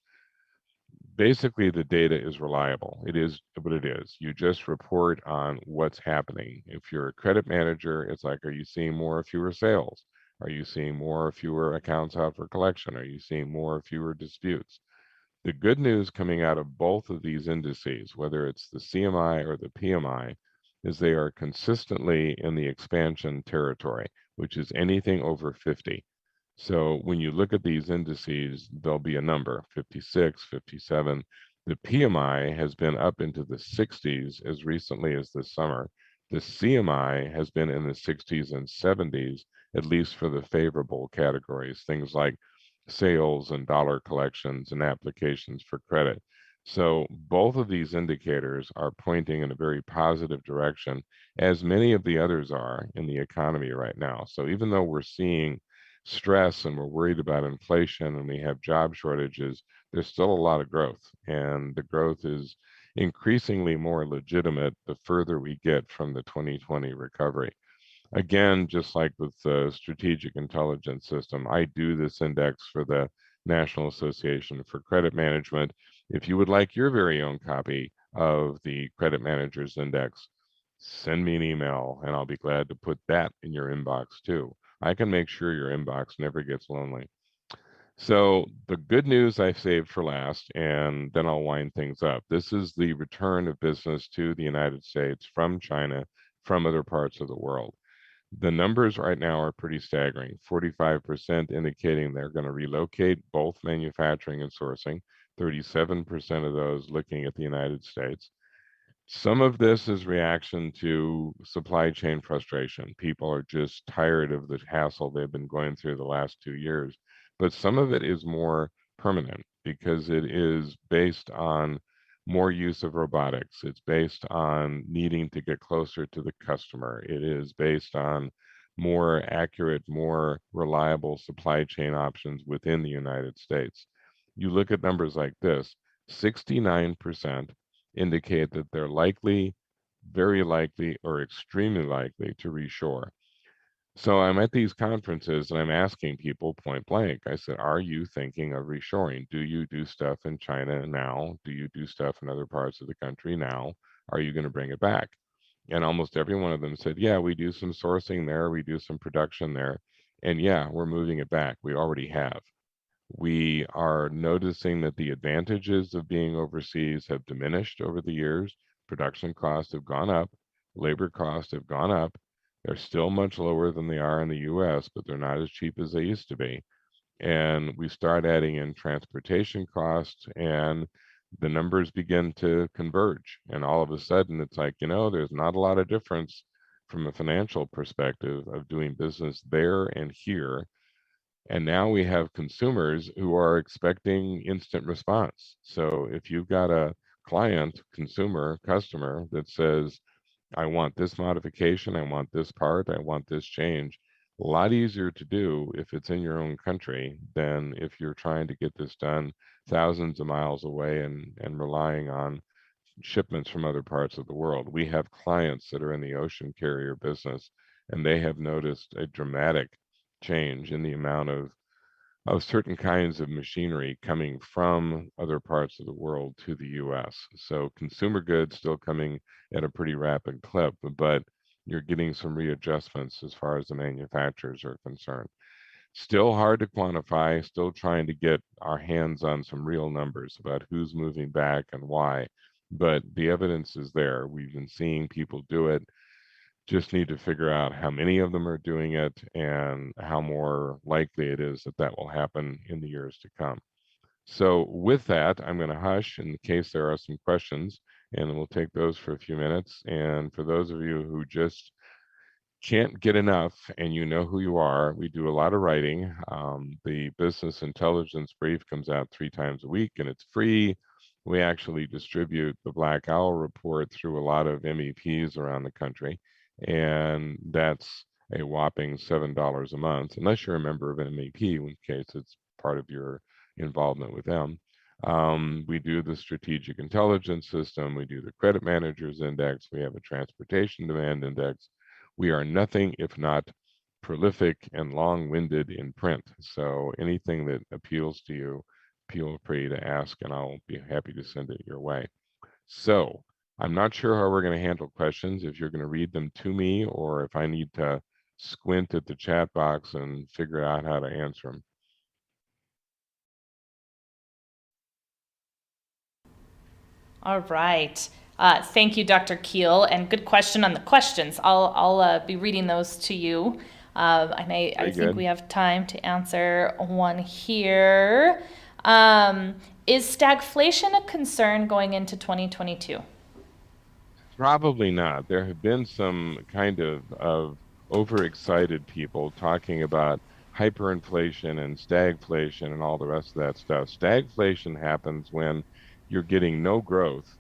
Basically, the data is reliable. It is what it is. You just report on what's happening. If you're a credit manager, it's like, are you seeing more or fewer sales? Are you seeing more or fewer accounts out for collection? Are you seeing more or fewer disputes? The good news coming out of both of these indices, whether it's the CMI or the PMI, is they are consistently in the expansion territory, which is anything over 50. So when you look at these indices, there'll be a number, 56, 57. The PMI has been up into the 60s as recently as this summer. The CMI has been in the 60s and 70s, at least for the favorable categories, things like sales and dollar collections and applications for credit. So both of these indicators are pointing in a very positive direction, as many of the others are in the economy right now. So even though we're seeing stress and we're worried about inflation and we have job shortages, there's still a lot of growth. And the growth is increasingly more legitimate the further we get from the 2020 recovery. Again, just like with the Strategic Intelligence System, I do this index for the National Association for Credit Management. If you would like your very own copy of the Credit Managers Index, send me an email and I'll be glad to put that in your inbox too. I can make sure your inbox never gets lonely. So the good news I saved for last, and then I'll wind things up. This is the return of business to the United States from China, from other parts of the world. The numbers right now are pretty staggering. 45% indicating they're going to relocate both manufacturing and sourcing, 37% of those looking at the United States. Some of this is reaction to supply chain frustration. People are just tired of the hassle they've been going through the last 2 years. But some of it is more permanent because it is based on more use of robotics. It's based on needing to get closer to the customer. It is based on more accurate, more reliable supply chain options within the United States. You look at numbers like this, 69% indicate that they're likely, very likely, or extremely likely to reshore. So I'm at these conferences and I'm asking people point blank. I said, are you thinking of reshoring? Do you do stuff in China now? Do you do stuff in other parts of the country now? Are you going to bring it back? And almost every one of them said, yeah, we do some sourcing there, we do some production there. And yeah, we're moving it back. We already have. We are noticing that the advantages of being overseas have diminished over the years. Production costs have gone up, labor costs have gone up. They're still much lower than they are in the US, but they're not as cheap as they used to be. And we start adding in transportation costs, and the numbers begin to converge. And all of a sudden, it's like, there's not a lot of difference from a financial perspective of doing business there and here. And now we have consumers who are expecting instant response. So if you've got a client, consumer, customer that says, I want this modification, I want this part, I want this change, a lot easier to do if it's in your own country than if you're trying to get this done thousands of miles away and relying on shipments from other parts of the world. We have clients that are in the ocean carrier business, and they have noticed a dramatic change in the amount of certain kinds of machinery coming from other parts of the world to the US. So consumer goods still coming at a pretty rapid clip, but you're getting some readjustments as far as the manufacturers are concerned. Still hard to quantify, still trying to get our hands on some real numbers about who's moving back and why, but the evidence is there. We've been seeing people do it. Just need to figure out how many of them are doing it and how more likely it is that that will happen in the years to come. So with that, I'm going to hush in case there are some questions, and we'll take those for a few minutes. And for those of you who just can't get enough and you know who you are, we do a lot of writing. The business intelligence brief comes out 3 times a week and it's free. We actually distribute the Black Owl report through a lot of MEPs around the country, and that's a whopping $7 a month, unless you're a member of an MEP, in case it's part of your involvement with them. We do the strategic intelligence system, we do the credit managers index, we have a transportation demand index. We are nothing if not prolific and long-winded in print. So anything that appeals to you, feel free to ask and I'll be happy to send it your way. So I'm not sure how we're going to handle questions, if you're going to read them to me or if I need to squint at the chat box and figure out how to answer them. All right. Thank you, Dr. Keel, and good question on the questions. I'll be reading those to you, and I think we have time to answer one here. Is stagflation a concern going into 2022? Probably not. There have been some kind of overexcited people talking about hyperinflation and stagflation and all the rest of that stuff. Stagflation happens when you're getting no growth,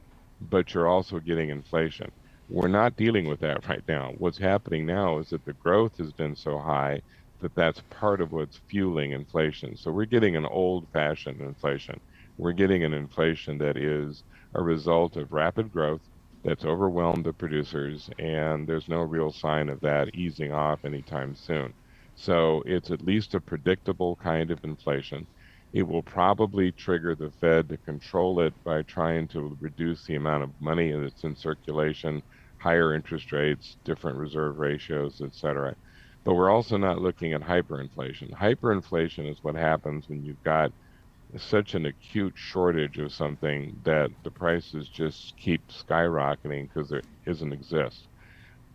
but you're also getting inflation. We're not dealing with that right now. What's happening now is that the growth has been so high that that's part of what's fueling inflation. So we're getting an old-fashioned inflation. We're getting an inflation that is a result of rapid growth that's overwhelmed the producers, and there's no real sign of that easing off anytime soon. So it's at least a predictable kind of inflation. It will probably trigger the Fed to control it by trying to reduce the amount of money that's in circulation, higher interest rates, different reserve ratios, et cetera. But we're also not looking at hyperinflation. Hyperinflation is what happens when you've got such an acute shortage of something that the prices just keep skyrocketing because there doesn't exist.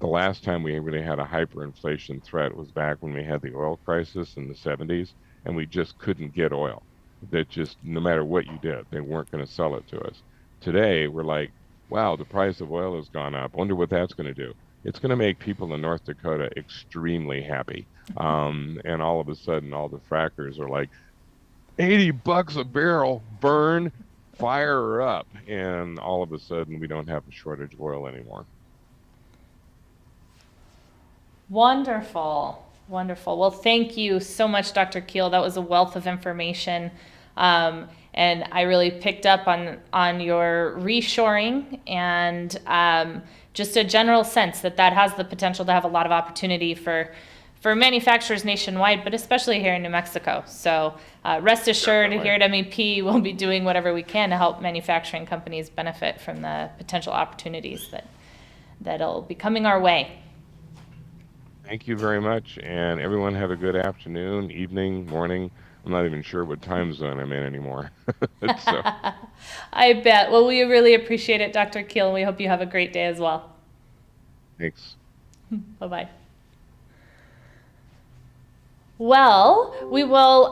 The last time we really had a hyperinflation threat was back when we had the oil crisis in the 70s, and we just couldn't get oil. That just, no matter what you did, they weren't going to sell it to us. Today, we're like, wow, the price of oil has gone up. Wonder what that's going to do. It's going to make people in North Dakota extremely happy. And all of a sudden, all the frackers are like, $80 a barrel, burn, fire her up. And all of a sudden, we don't have a shortage of oil anymore. Wonderful, wonderful. Well, thank you so much, Dr. Keel. That was a wealth of information. And I really picked up on your reshoring and just a general sense that has the potential to have a lot of opportunity for manufacturers nationwide, but especially here in New Mexico. So rest assured, Definitely. here at MEP, we'll be doing whatever we can to help manufacturing companies benefit from the potential opportunities that'll be coming our way. Thank you very much. And everyone have a good afternoon, evening, morning. I'm not even sure what time zone I'm in anymore. So, I bet. Well, we really appreciate it, Dr. Keel, and we hope you have a great day as well. thanks. Bye-bye. Well, we will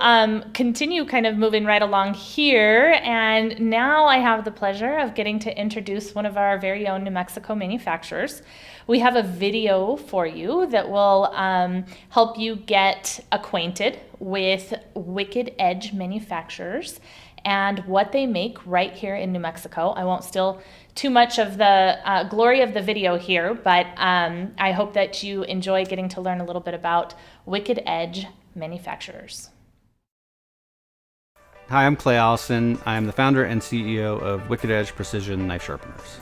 continue kind of moving right along here, and now I have the pleasure of getting to introduce one of our very own New Mexico manufacturers. We have a video for you that will help you get acquainted with Wicked Edge manufacturers and what they make right here in New Mexico. I won't steal too much of the glory of the video here, but I hope that you enjoy getting to learn a little bit about Wicked Edge manufacturers. Hi, I'm Clay Allison. I'm the founder and CEO of Wicked Edge Precision Knife Sharpeners.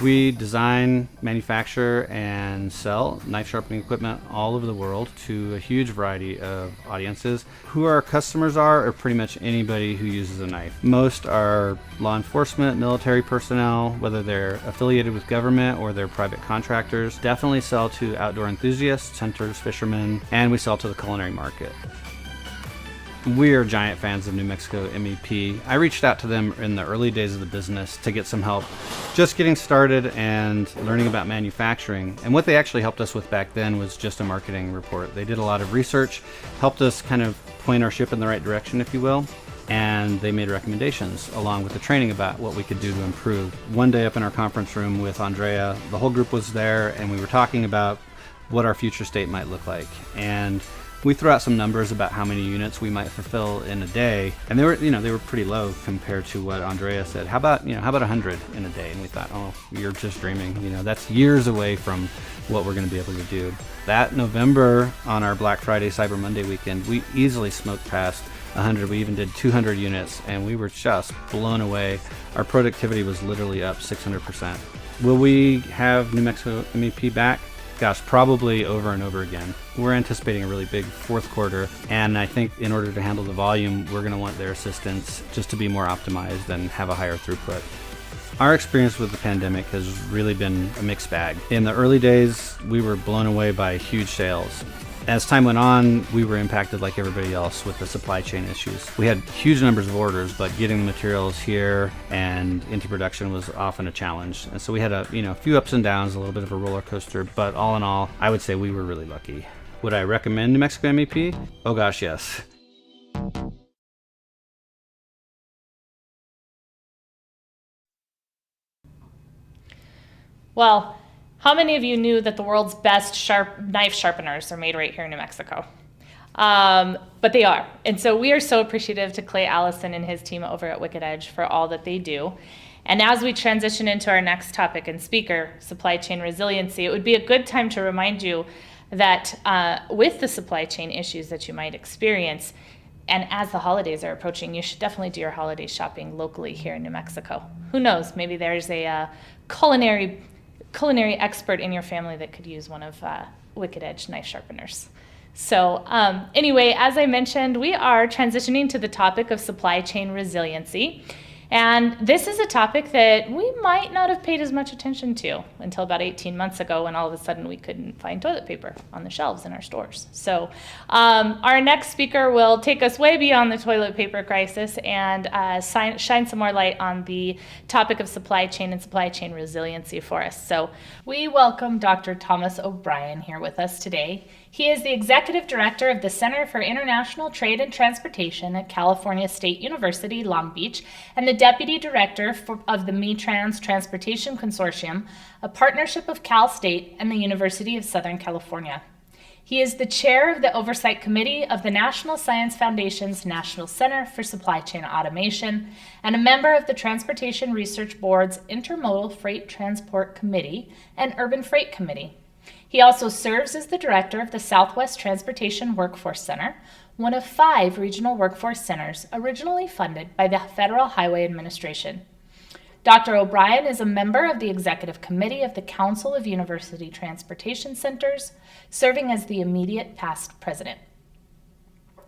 We design, manufacture, and sell knife sharpening equipment all over the world to a huge variety of audiences. Who our customers are pretty much anybody who uses a knife. Most are law enforcement, military personnel, whether they're affiliated with government or they're private contractors. Definitely sell to outdoor enthusiasts, hunters, fishermen, and we sell to the culinary market. We are giant fans of New Mexico MEP. I reached out to them in the early days of the business to get some help just getting started and learning about manufacturing. And what they actually helped us with back then was just a marketing report. They did a lot of research, helped us kind of point our ship in the right direction, if you will, and they made recommendations along with the training about what we could do to improve. One day up in our conference room with Andrea, the whole group was there and we were talking about what our future state might look like. And we threw out some numbers about how many units we might fulfill in a day, and they were pretty low compared to what Andrea said. How about 100 in a day? And we thought, oh, you're just dreaming. That's years away from what we're going to be able to do. That November on our Black Friday, Cyber Monday weekend, we easily smoked past 100. We even did 200 units, and we were just blown away. Our productivity was literally up 600%. Will we have New Mexico MEP back? Gosh, probably over and over again. We're anticipating a really big fourth quarter, and I think in order to handle the volume, we're going to want their assistance just to be more optimized and have a higher throughput. Our experience with the pandemic has really been a mixed bag. In the early days, we were blown away by huge sales. As time went on, we were impacted like everybody else with the supply chain issues. We had huge numbers of orders, but getting the materials here and into production was often a challenge. And so we had a few ups and downs, a little bit of a roller coaster, but all in all, I would say we were really lucky. Would I recommend New Mexico MEP? Oh gosh, yes. Well, how many of you knew that the world's best knife sharpeners are made right here in New Mexico? But they are. And so we are so appreciative to Clay Allison and his team over at Wicked Edge for all that they do. And as we transition into our next topic and speaker, supply chain resiliency, it would be a good time to remind you that with the supply chain issues that you might experience, and as the holidays are approaching, you should definitely do your holiday shopping locally here in New Mexico. Who knows, maybe there's a culinary expert in your family that could use one of Wicked Edge knife sharpeners. So anyway, as I mentioned, we are transitioning to the topic of supply chain resiliency. And this is a topic that we might not have paid as much attention to until about 18 months ago, when all of a sudden we couldn't find toilet paper on the shelves in our stores. So our next speaker will take us way beyond the toilet paper crisis and shine some more light on the topic of supply chain and supply chain resiliency for us. So we welcome Dr. Thomas OBrien here with us today. He is the Executive Director of the Center for International Trade and Transportation at California State University, Long Beach, and the Deputy Director of the METRANS Transportation Consortium, a partnership of Cal State and the University of Southern California. He is the Chair of the Oversight Committee of the National Science Foundation's National Center for Supply Chain Automation and a member of the Transportation Research Board's Intermodal Freight Transport Committee and Urban Freight Committee. He also serves as the director of the Southwest Transportation Workforce Center, one of 5 regional workforce centers originally funded by the Federal Highway Administration. Dr. OBrien is a member of the Executive Committee of the Council of University Transportation Centers, serving as the immediate past president.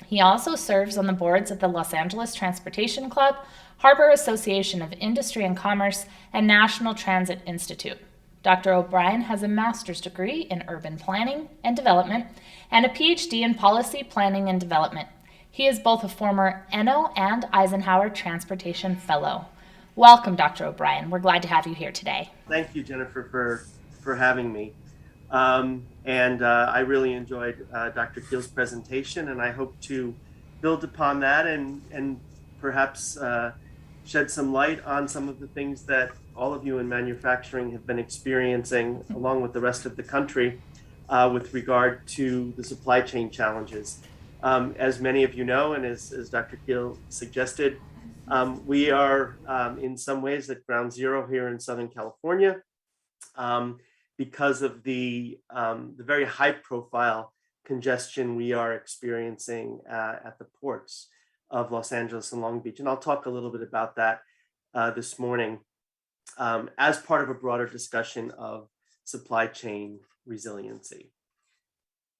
He also serves on the boards of the Los Angeles Transportation Club, Harbor Association of Industry and Commerce, and National Transit Institute. Dr. OBrien has a master's degree in urban planning and development and a PhD in policy planning and development. He is both a former ENO and Eisenhower Transportation Fellow. Welcome, Dr. OBrien. We're glad to have you here today. Thank you, Jennifer, for having me. I really enjoyed Dr. Kiel's presentation, and I hope to build upon that and perhaps shed some light on some of the things that all of you in manufacturing have been experiencing, along with the rest of the country, with regard to the supply chain challenges. As many of you know, and as Dr. Keel suggested, we are in some ways at ground zero here in Southern California because of the very high-profile congestion we are experiencing at the ports of Los Angeles and Long Beach. And I'll talk a little bit about that this morning as part of a broader discussion of supply chain resiliency.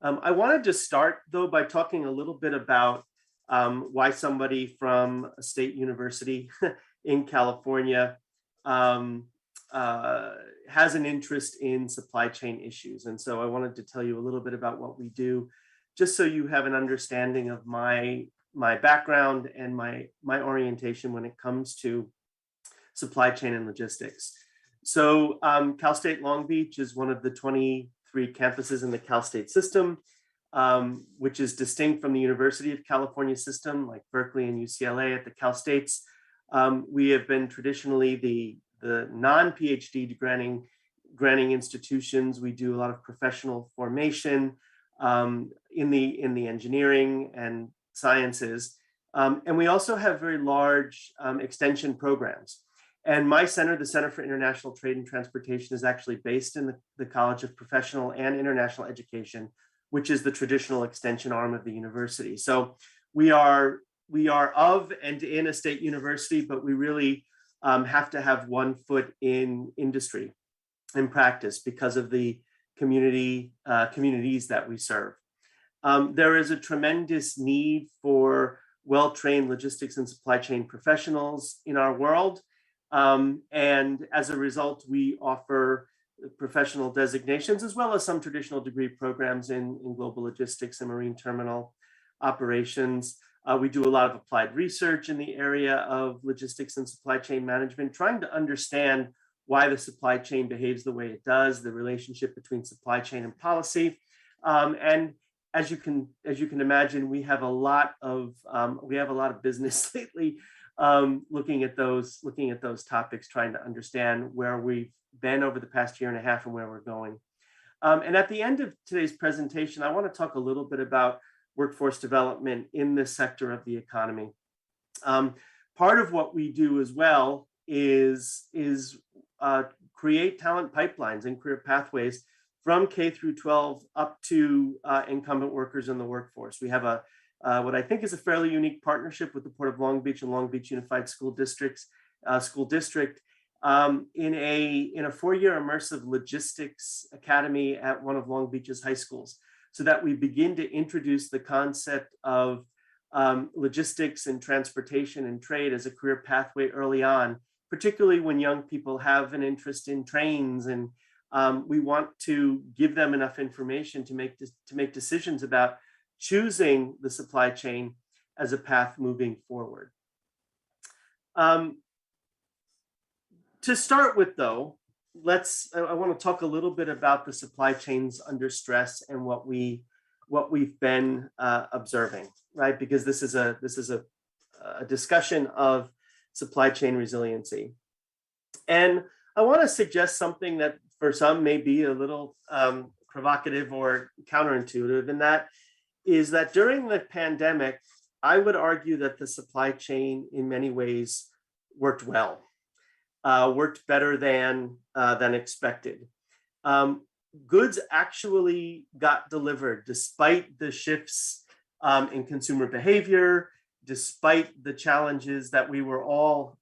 I wanted to start, though, by talking a little bit about why somebody from a state university in California has an interest in supply chain issues. And so I wanted to tell you a little bit about what we do, just so you have an understanding of my background and my orientation when it comes to supply chain and logistics. So Cal State Long Beach is one of the 23 campuses in the Cal State system, which is distinct from the University of California system, like Berkeley and UCLA. At the Cal States, we have been traditionally the non-PhD granting institutions. We do a lot of professional formation in the engineering and sciences. And we also have very large extension programs. And my center, the Center for International Trade and Transportation, is actually based in the College of Professional and International Education, which is the traditional extension arm of the university. So we are of and in a state university, but we really have to have one foot in industry and practice because of the communities that we serve. There is a tremendous need for well-trained logistics and supply chain professionals in our world. And as a result, we offer professional designations as well as some traditional degree programs in global logistics and marine terminal operations. We do a lot of applied research in the area of logistics and supply chain management, trying to understand why the supply chain behaves the way it does, the relationship between supply chain and policy. And as you can imagine, we have a lot of business lately, looking at those topics, trying to understand where we've been over the past year and a half and where we're going. And at the end of today's presentation, I want to talk a little bit about workforce development in this sector of the economy. Part of what we do as well is create talent pipelines and career pathways from K through 12 up to incumbent workers in the workforce. We have what I think is a fairly unique partnership with the Port of Long Beach and Long Beach Unified School District in a 4-year immersive logistics academy at one of Long Beach's high schools, so that we begin to introduce the concept of logistics and transportation and trade as a career pathway early on, particularly when young people have an interest in trains, and we want to give them enough information to make decisions about choosing the supply chain as a path moving forward. To start with, though, I want to talk a little bit about the supply chains under stress and what we've been observing, right? Because this is a discussion of supply chain resiliency. And I want to suggest something that for some may be a little provocative or counterintuitive, and that is that during the pandemic, I would argue that the supply chain in many ways worked well, worked better than expected. Goods actually got delivered despite the shifts in consumer behavior, despite the challenges that we were all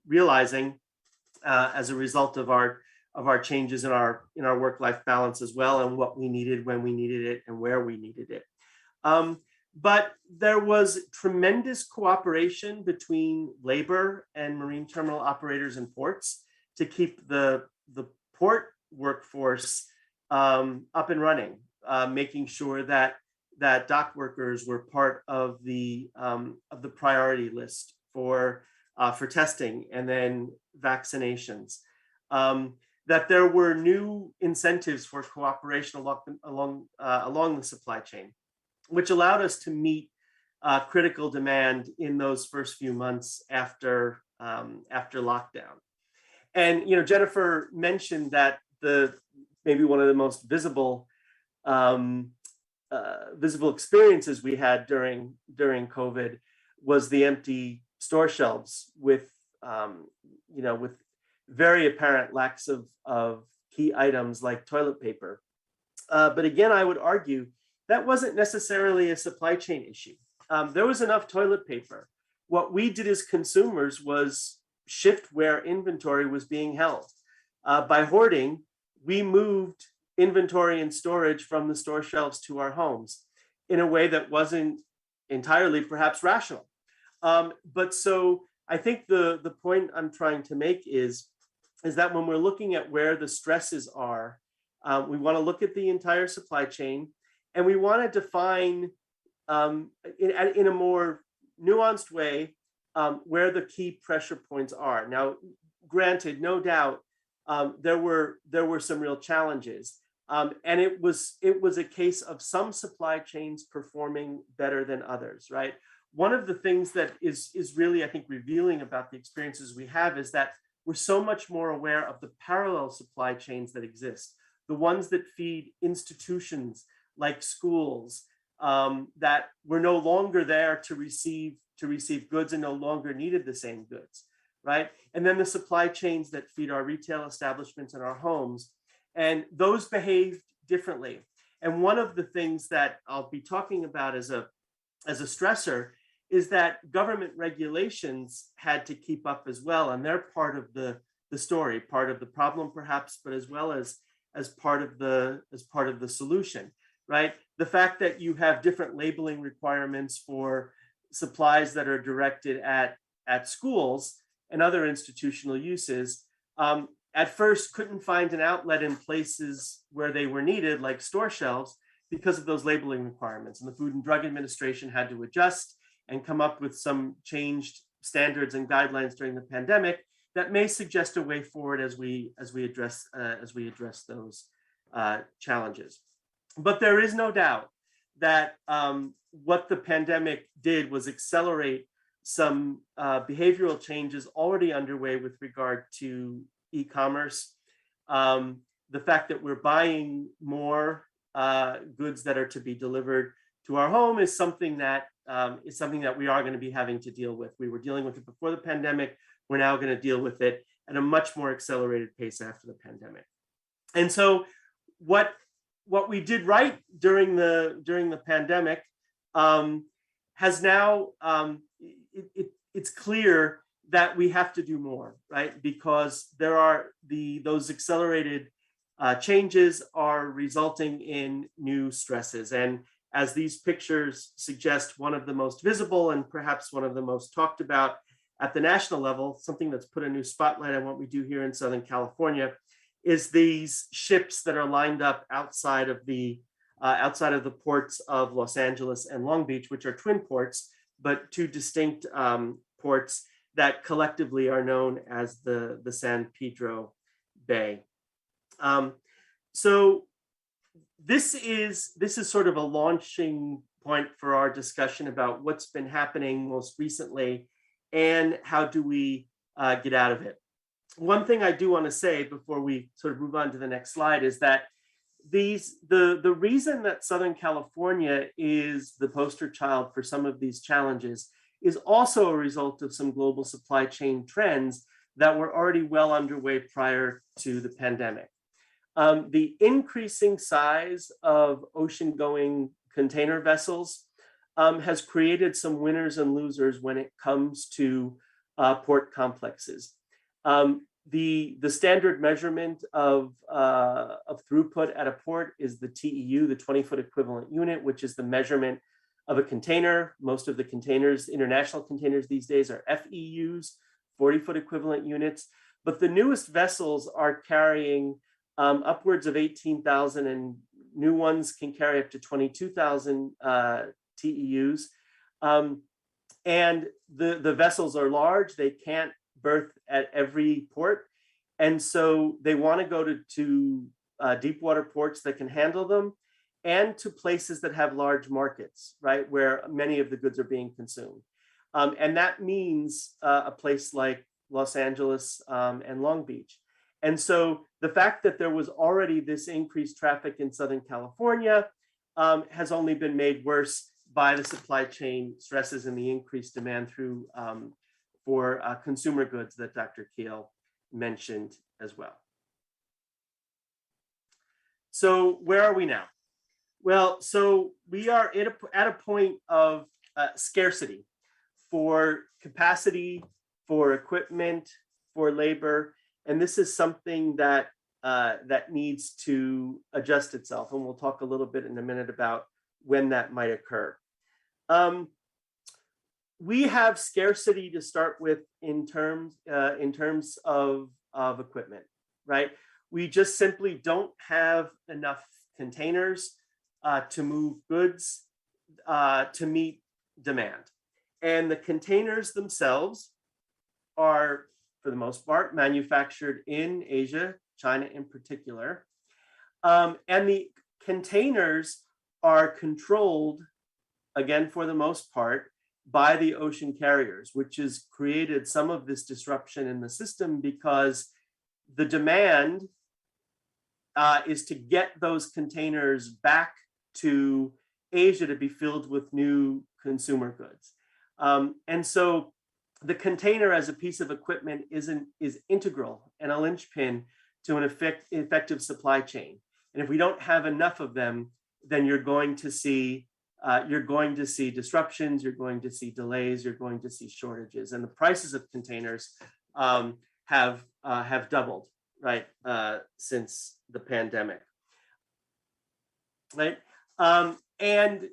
realizing as a result of our changes in our work-life balance as well, and what we needed when we needed it and where we needed it. But there was tremendous cooperation between labor and marine terminal operators and ports to keep the port workforce up and running, making sure that dock workers were part of the priority list for testing and then vaccinations. That there were new incentives for cooperation along the supply chain, which allowed us to meet critical demand in those first few months after lockdown. And Jennifer mentioned that maybe one of the most visible experiences we had during COVID was the empty store shelves with very apparent lacks of key items like toilet paper. But again, I would argue that wasn't necessarily a supply chain issue. There was enough toilet paper. What we did as consumers was shift where inventory was being held. By hoarding, we moved inventory and storage from the store shelves to our homes in a way that wasn't entirely perhaps rational. But so I think the point I'm trying to make is that when we're looking at where the stresses are, we want to look at the entire supply chain, and we want to define in a more nuanced way where the key pressure points are. Now, granted, no doubt, there were some real challenges, and it was a case of some supply chains performing better than others, right? One of the things that is really, I think, revealing about the experiences we have is that we're so much more aware of the parallel supply chains that exist, the ones that feed institutions like schools that were no longer there to receive goods and no longer needed the same goods, right? And then the supply chains that feed our retail establishments and our homes, and those behaved differently. And one of the things that I'll be talking about as a stressor is that government regulations had to keep up as well, and they're part of the story, part of the problem perhaps, but as well as part of the solution, right? The fact that you have different labeling requirements for supplies that are directed at schools and other institutional uses, at first couldn't find an outlet in places where they were needed, like store shelves, because of those labeling requirements. And the Food and Drug Administration had to adjust and come up with some changed standards and guidelines during the pandemic that may suggest a way forward as we address those challenges. But there is no doubt that what the pandemic did was accelerate some behavioral changes already underway with regard to e-commerce. The fact that we're buying more goods that are to be delivered to our home is something that we are going to be having to deal with. We were dealing with it before the pandemic. We're now going to deal with it at a much more accelerated pace after the pandemic. And so what we did right during the pandemic has now it's clear that we have to do more, right? Because there are those accelerated changes are resulting in new stresses, and as these pictures suggest, one of the most visible and perhaps one of the most talked about at the national level, something that's put a new spotlight on what we do here in Southern California, is these ships that are lined up outside of the ports of Los Angeles and Long Beach, which are twin ports, but two distinct ports that collectively are known as the San Pedro Bay. So this is sort of a launching point for our discussion about what's been happening most recently and how do we get out of it. One thing I do want to say before we sort of move on to the next slide is that the reason that Southern California is the poster child for some of these challenges is also a result of some global supply chain trends that were already well underway prior to the pandemic. The increasing size of ocean-going container vessels has created some winners and losers when it comes to port complexes. The standard measurement of throughput at a port is the TEU, the 20-foot equivalent unit, which is the measurement of a container. Most of the containers, international containers these days, are FEUs, 40-foot equivalent units. But the newest vessels are carrying upwards of 18,000, and new ones can carry up to 22,000 TEUs. And the vessels are large. They can't berth at every port. And so they want to go to deep water ports that can handle them, and to places that have large markets, right, where many of the goods are being consumed. And that means a place like Los Angeles and Long Beach. And so the fact that there was already this increased traffic in Southern California has only been made worse by the supply chain stresses and the increased demand for consumer goods that Dr. Keel mentioned as well. So where are we now? Well, so we are at a point of scarcity for capacity, for equipment, for labor, and this is something that that needs to adjust itself. And we'll talk a little bit in a minute about when that might occur. We have scarcity to start with in terms of equipment, right? We just simply don't have enough containers to move goods to meet demand. And the containers themselves are, for the most part, manufactured in Asia, China in particular. And the containers are controlled, again, for the most part, by the ocean carriers, which has created some of this disruption in the system because the demand is to get those containers back to Asia to be filled with new consumer goods. And so the container as a piece of equipment is integral and a linchpin to an effective supply chain. And if we don't have enough of them, then you're going to see disruptions, you're going to see delays, you're going to see shortages, and the prices of containers have doubled, right, since the pandemic, right? And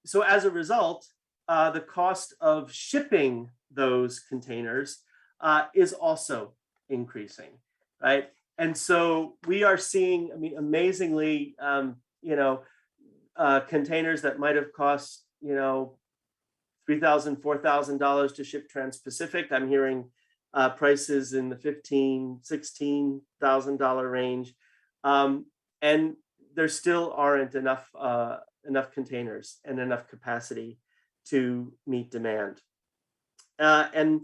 so as a result, the cost of shipping those containers is also increasing, right? And so we are seeing, I mean, amazingly, containers that might have cost, $3,000, $4,000 to ship trans-Pacific. I'm hearing prices in the $15,000, $16,000 range, and there still aren't enough containers and enough capacity to meet demand. And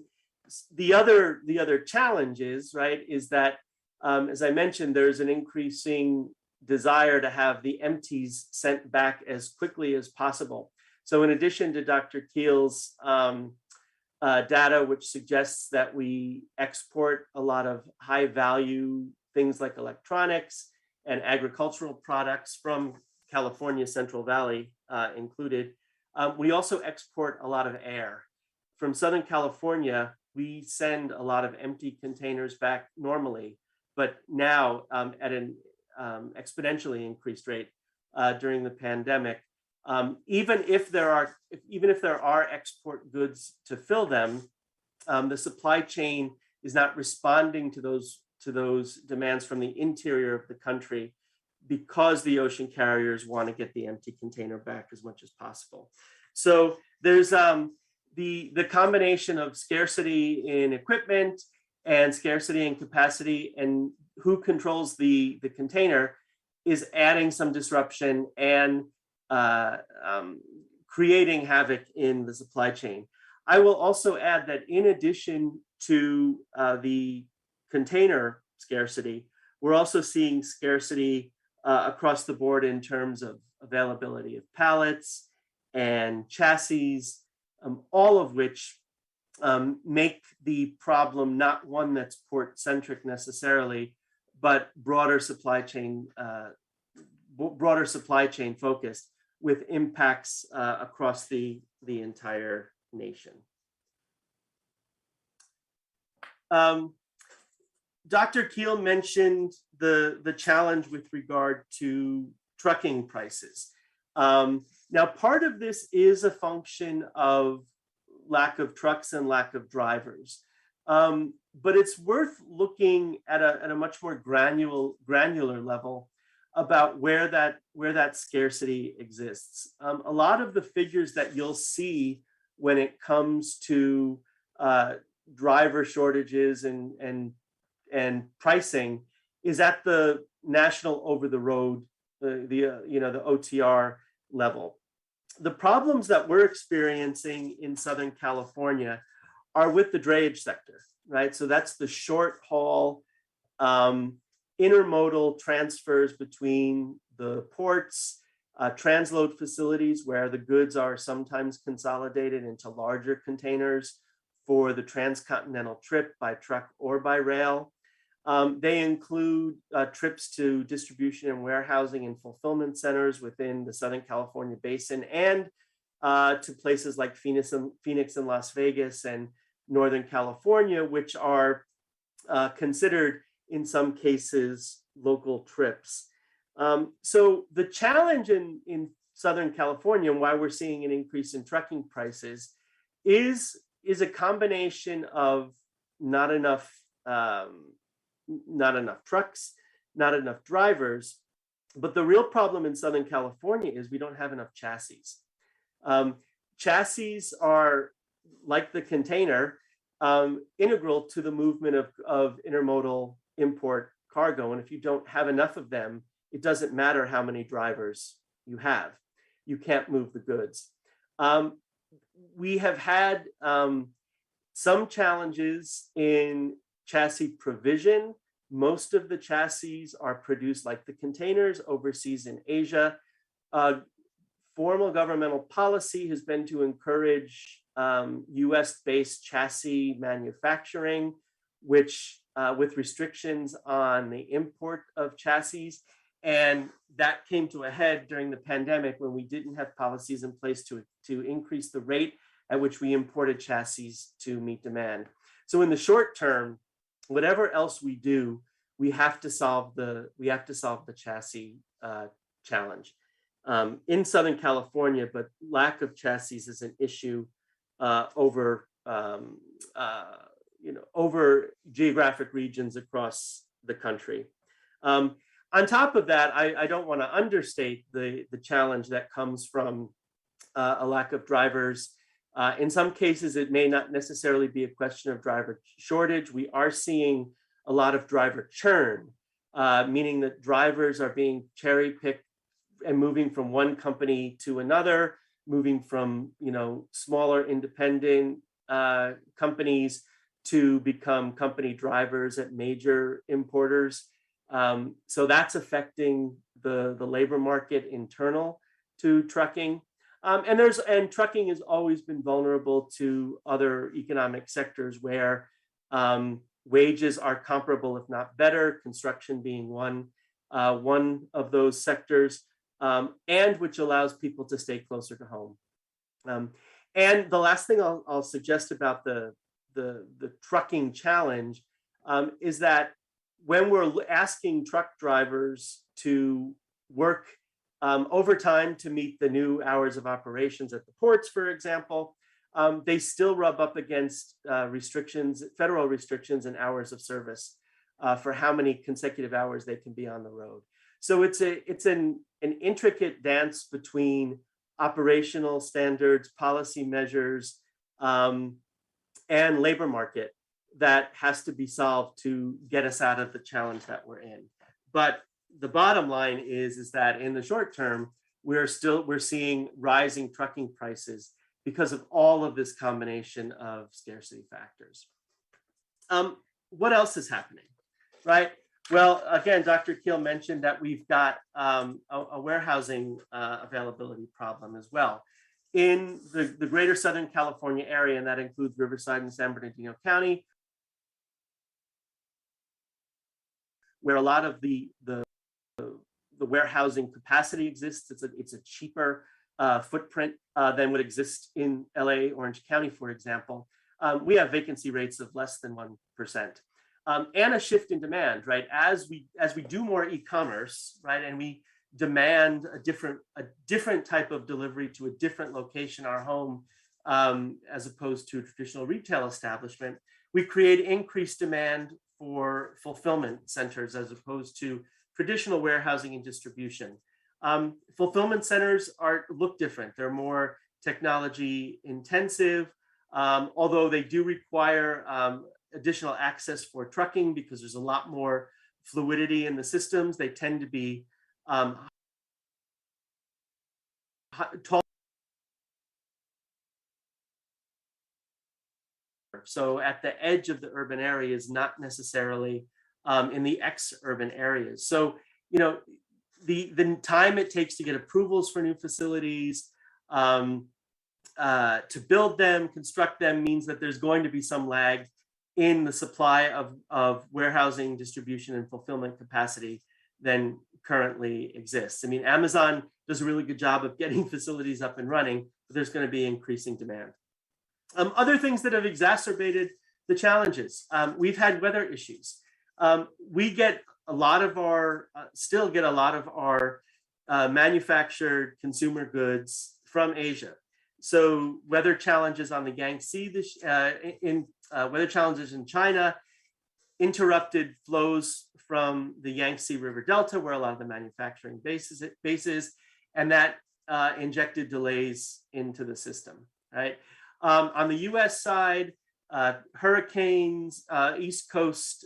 the other challenge is, right, is that as I mentioned, there's an increasing desire to have the empties sent back as quickly as possible. So in addition to Dr. Kiel's data, which suggests that we export a lot of high value things like electronics and agricultural products from California, Central Valley included, we also export a lot of air. From Southern California, we send a lot of empty containers back normally, but now at an exponentially increased rate, during the pandemic. Even if there are export goods to fill them, the supply chain is not responding to those demands from the interior of the country, because the ocean carriers want to get the empty container back as much as possible. So there's the combination of scarcity in equipment and scarcity in capacity, and who controls the container is adding some disruption and creating havoc in the supply chain. I will also add that in addition to the container scarcity, we're also seeing scarcity across the board in terms of availability of pallets and chassis, all of which make the problem not one that's port-centric necessarily, but broader supply chain focused, with impacts across the entire nation. Dr. Keel mentioned the challenge with regard to trucking prices. Now, part of this is a function of lack of trucks and lack of drivers, but it's worth looking at a much more granular level about where that scarcity exists. A lot of the figures that you'll see when it comes to driver shortages and pricing is at the national over the road, the OTR level. The problems that we're experiencing in Southern California are with the drayage sector, right? So that's the short haul intermodal transfers between the ports, transload facilities where the goods are sometimes consolidated into larger containers for the transcontinental trip by truck or by rail. They include trips to distribution and warehousing and fulfillment centers within the Southern California basin, and to places like Phoenix and Las Vegas and Northern California, which are considered in some cases local trips. So the challenge in Southern California, and why we're seeing an increase in trucking prices, is a combination of not enough trucks, not enough drivers. But the real problem in Southern California is we don't have enough chassis. Chassis are, like the container, integral to the movement of intermodal import cargo. And if you don't have enough of them, it doesn't matter how many drivers you have. You can't move the goods. We have had some challenges in chassis provision. Most of the chassis are produced, like the containers, overseas in Asia. Formal governmental policy has been to encourage US-based chassis manufacturing, which with restrictions on the import of chassis. And that came to a head during the pandemic when we didn't have policies in place to increase the rate at which we imported chassis to meet demand. So in the short term, whatever else we do, we have to solve the chassis challenge in Southern California. But lack of chassis is an issue over geographic regions across the country. On top of that, I don't want to understate the challenge that comes from a lack of drivers. In some cases, it may not necessarily be a question of driver shortage. We are seeing a lot of driver churn, meaning that drivers are being cherry-picked and moving from one company to another, moving from smaller independent companies to become company drivers at major importers. So that's affecting the labor market internal to trucking. And trucking has always been vulnerable to other economic sectors where wages are comparable, if not better, construction being one of those sectors, and which allows people to stay closer to home. And the last thing I'll suggest about the trucking challenge is that when we're asking truck drivers to work over time to meet the new hours of operations at the ports, for example. They still rub up against restrictions, federal restrictions and hours of service for how many consecutive hours they can be on the road. So it's an intricate dance between operational standards, policy measures, and labor market that has to be solved to get us out of the challenge that we're in. But the bottom line is that in the short term, we're seeing rising trucking prices because of all of this combination of scarcity factors. What else is happening, right? Well, again, Dr. Keel mentioned that we've got a warehousing availability problem as well. In the greater Southern California area, and that includes Riverside and San Bernardino County, where a lot of the warehousing capacity exists. It's a cheaper footprint than would exist in LA, Orange County, for example. We have vacancy rates of less than 1%. And a shift in demand, right? As we do more e-commerce, right, and we demand a different type of delivery to a different location, our home, as opposed to a traditional retail establishment, we create increased demand for fulfillment centers as opposed to traditional warehousing and distribution. Fulfillment centers look different. They're more technology intensive, although they do require additional access for trucking because there's a lot more fluidity in the systems. They tend to be tall. So at the edge of the urban areas, not necessarily in the ex-urban areas. So, you know, the time it takes to get approvals for new facilities, to build them, construct them, means that there's going to be some lag in the supply of warehousing, distribution, and fulfillment capacity than currently exists. I mean, Amazon does a really good job of getting facilities up and running, but there's going to be increasing demand. Other things that have exacerbated the challenges, we've had weather issues. We get a lot of our, still get a lot of our manufactured consumer goods from Asia. So weather challenges on the Yangtze, weather challenges in China interrupted flows from the Yangtze River Delta, where a lot of the manufacturing bases, and that injected delays into the system, right? On the US side, hurricanes, East Coast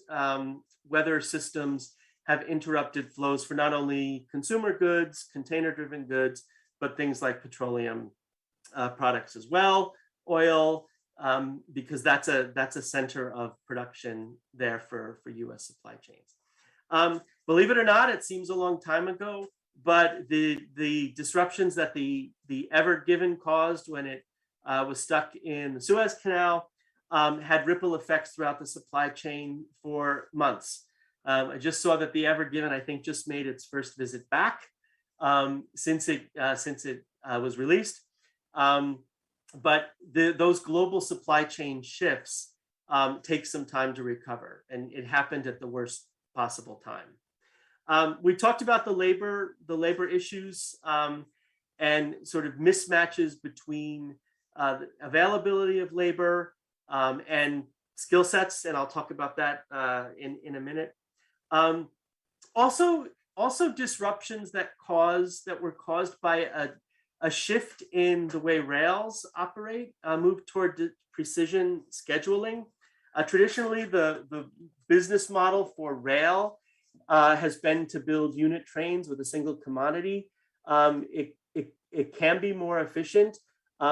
weather systems have interrupted flows for not only consumer goods, container-driven goods, but things like petroleum products as well, oil, because that's a center of production there for US supply chains. Believe it or not, it seems a long time ago, but the disruptions that the Ever Given caused when it was stuck in the Suez Canal had ripple effects throughout the supply chain for months. I just saw that the Ever Given, I think, just made its first visit back since it was released. But those global supply chain shifts take some time to recover, and it happened at the worst possible time. We talked about the labor issues and sort of mismatches between the availability of labor and skill sets, and I'll talk about that in a minute. Also disruptions that were caused by a shift in the way rails operate, move toward precision scheduling. Traditionally, the business model for rail has been to build unit trains with a single commodity. It can be more efficient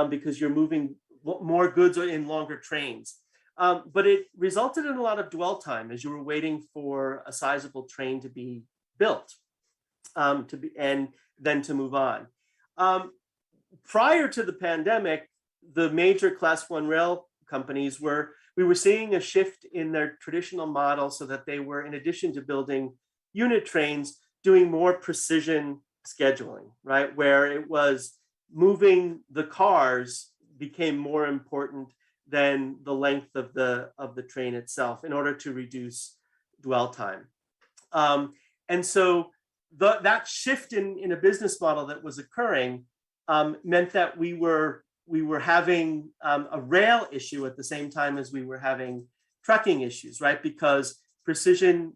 because you're moving more goods in longer trains. But it resulted in a lot of dwell time as you were waiting for a sizable train to be built and then to move on. Prior to the pandemic, the major Class 1 rail companies we were seeing a shift in their traditional model so that they were, in addition to building unit trains, doing more precision scheduling, right? Where it was moving the cars became more important than the length of the train itself in order to reduce dwell time. And so that shift in a business model that was occurring meant that we were having a rail issue at the same time as we were having trucking issues, right? Because precision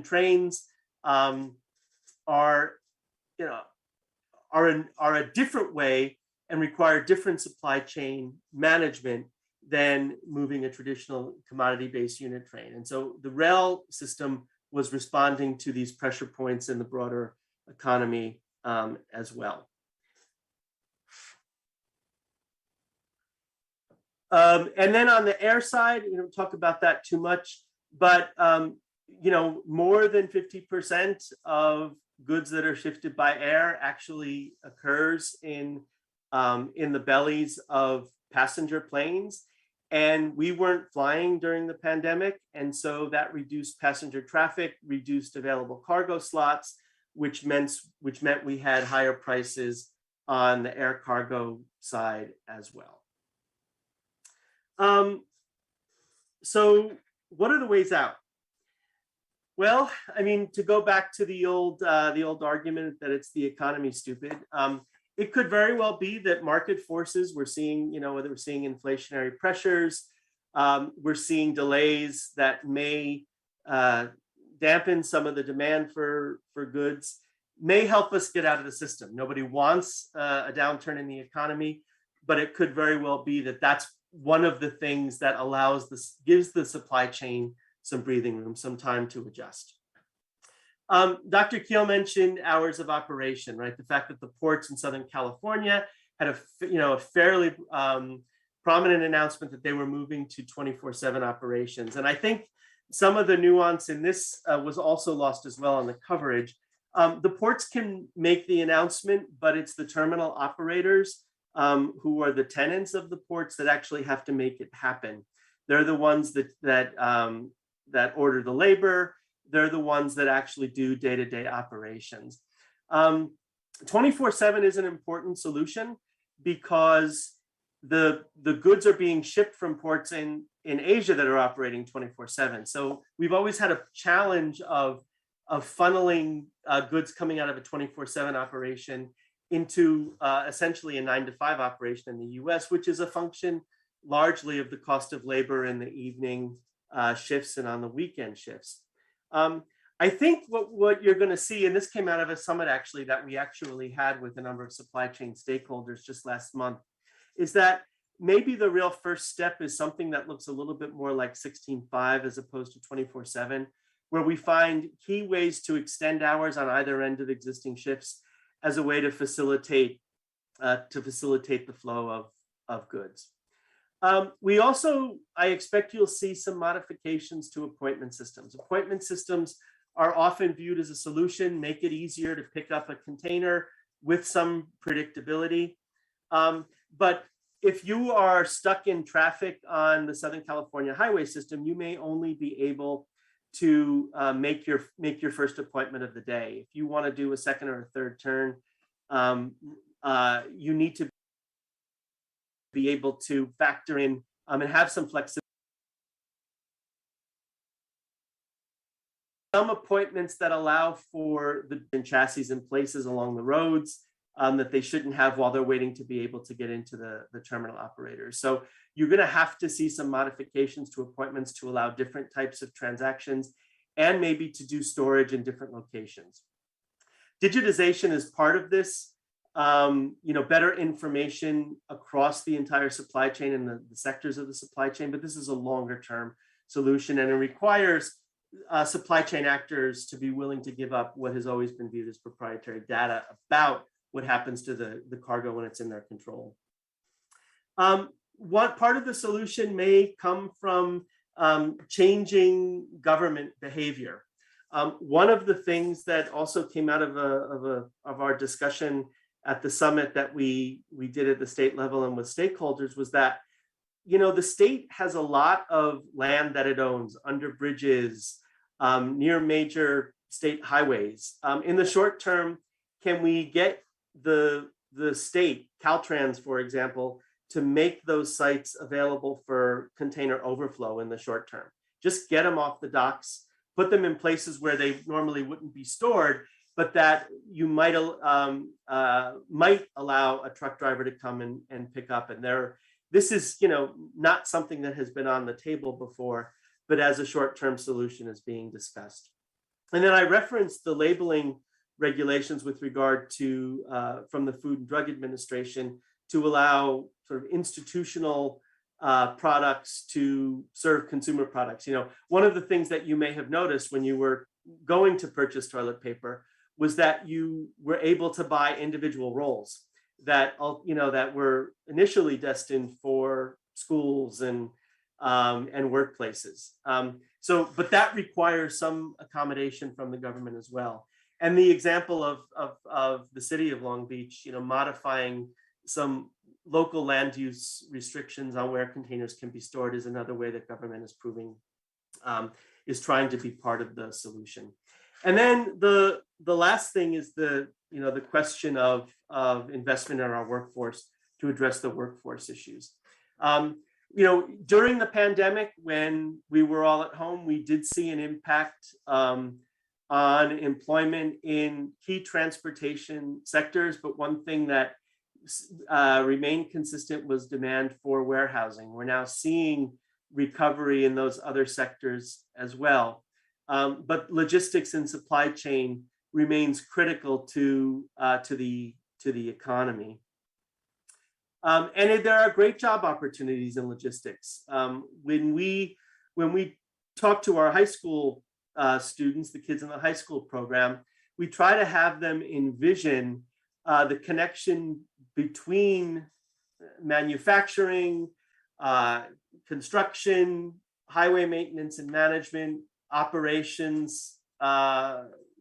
trains are a different way and require different supply chain management than moving a traditional commodity-based unit train. And so the rail system was responding to these pressure points in the broader economy as well. And then on the air side, we don't talk about that too much, but more than 50% of goods that are shifted by air actually occurs in the bellies of passenger planes. And we weren't flying during the pandemic. And so that reduced passenger traffic, reduced available cargo slots, which meant we had higher prices on the air cargo side as well. So what are the ways out? Well, I mean, to go back to the old argument that it's the economy stupid, it could very well be that market forces we're seeing, whether we're seeing inflationary pressures, we're seeing delays that may dampen some of the demand for goods, may help us get out of the system. Nobody wants a downturn in the economy, but it could very well be that that's one of the things that gives the supply chain some breathing room, some time to adjust. Dr. Keel mentioned hours of operation, right? The fact that the ports in Southern California had a fairly prominent announcement that they were moving to 24/7 operations. And I think some of the nuance in this was also lost as well on the coverage. The ports can make the announcement, but it's the terminal operators who are the tenants of the ports that actually have to make it happen. They're the ones that order the labor. They're the ones that actually do day-to-day operations. 24/7 is an important solution because the goods are being shipped from ports in Asia that are operating 24/7. So we've always had a challenge of funneling goods coming out of a 24/7 operation into essentially a 9-to-5 operation in the US, which is a function largely of the cost of labor in the evening shifts and on the weekend shifts. I think what you're going to see, and this came out of a summit actually that we actually had with a number of supply chain stakeholders just last month, is that maybe the real first step is something that looks a little bit more like 16/5 as opposed to 24/7, where we find key ways to extend hours on either end of existing shifts as a way to facilitate the flow of goods. We also, I expect you'll see some modifications to appointment systems. Appointment systems are often viewed as a solution, make it easier to pick up a container with some predictability. But if you are stuck in traffic on the Southern California highway system, you may only be able to make your first appointment of the day. If you want to do a second or a third turn, you need to be able to factor in and have some flexibility. Some appointments that allow for the chassis in places along the roads that they shouldn't have while they're waiting to be able to get into the terminal operators. So you're going to have to see some modifications to appointments to allow different types of transactions and maybe to do storage in different locations. Digitization is part of this. Better information across the entire supply chain and the sectors of the supply chain, but this is a longer term solution, and it requires supply chain actors to be willing to give up what has always been viewed as proprietary data about what happens to the cargo when it's in their control. What part of the solution may come from changing government behavior. One of the things that also came out of our discussion at the summit that we did at the state level and with stakeholders was that, the state has a lot of land that it owns under bridges, near major state highways. In the short term, can we get the state, Caltrans, for example, to make those sites available for container overflow in the short term? Just get them off the docks, put them in places where they normally wouldn't be stored, but that you might allow a truck driver to come and pick up. And this is, not something that has been on the table before, but as a short-term solution is being discussed. And then I referenced the labeling regulations with regard to from the Food and Drug Administration to allow sort of institutional products to serve consumer products. One of the things that you may have noticed when you were going to purchase toilet paper was that you were able to buy individual rolls that were initially destined for schools and workplaces. But that requires some accommodation from the government as well. And the example of the city of Long Beach, modifying some local land use restrictions on where containers can be stored is another way that government is trying to be part of the solution. And then the last thing is the question of investment in our workforce to address the workforce issues. During the pandemic, when we were all at home, we did see an impact on employment in key transportation sectors. But one thing that remained consistent was demand for warehousing. We're now seeing recovery in those other sectors as well. But logistics and supply chain remains critical to the economy. And there are great job opportunities in logistics. When we talk to our high school students, the kids in the high school program, we try to have them envision the connection between manufacturing, construction, highway maintenance and management, operations,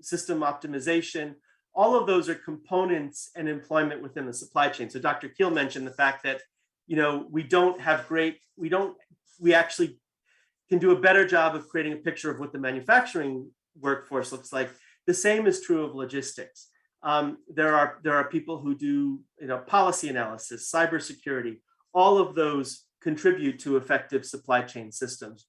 system optimization. All of those are components and employment within the supply chain. So Dr. Keel mentioned the fact that, we actually can do a better job of creating a picture of what the manufacturing workforce looks like. The same is true of logistics. There are people who do, policy analysis, cybersecurity. All of those contribute to effective supply chain systems.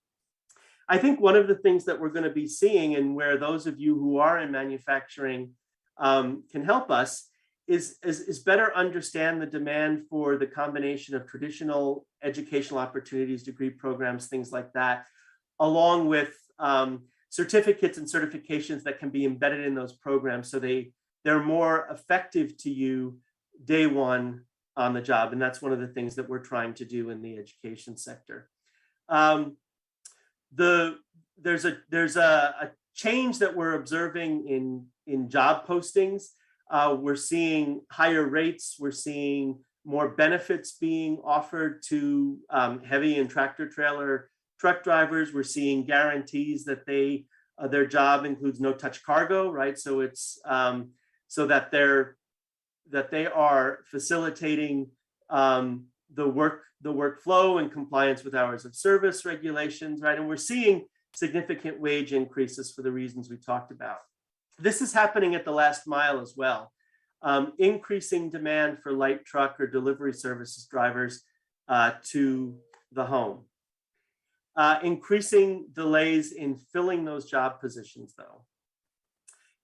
I think one of the things that we're going to be seeing, and where those of you who are in manufacturing can help us, is better understand the demand for the combination of traditional educational opportunities, degree programs, things like that, along with certificates and certifications that can be embedded in those programs so they're more effective to you day one on the job. And that's one of the things that we're trying to do in the education sector. There's a change that we're observing in job postings. We're seeing higher rates. We're seeing more benefits being offered to heavy and tractor trailer truck drivers. We're seeing guarantees that their job includes no touch cargo, right? So it's so that they are facilitating the workflow and compliance with hours of service regulations, right? And we're seeing significant wage increases for the reasons we talked about. This is happening at the last mile as well. Increasing demand for light truck or delivery services drivers to the home. Increasing delays in filling those job positions, though.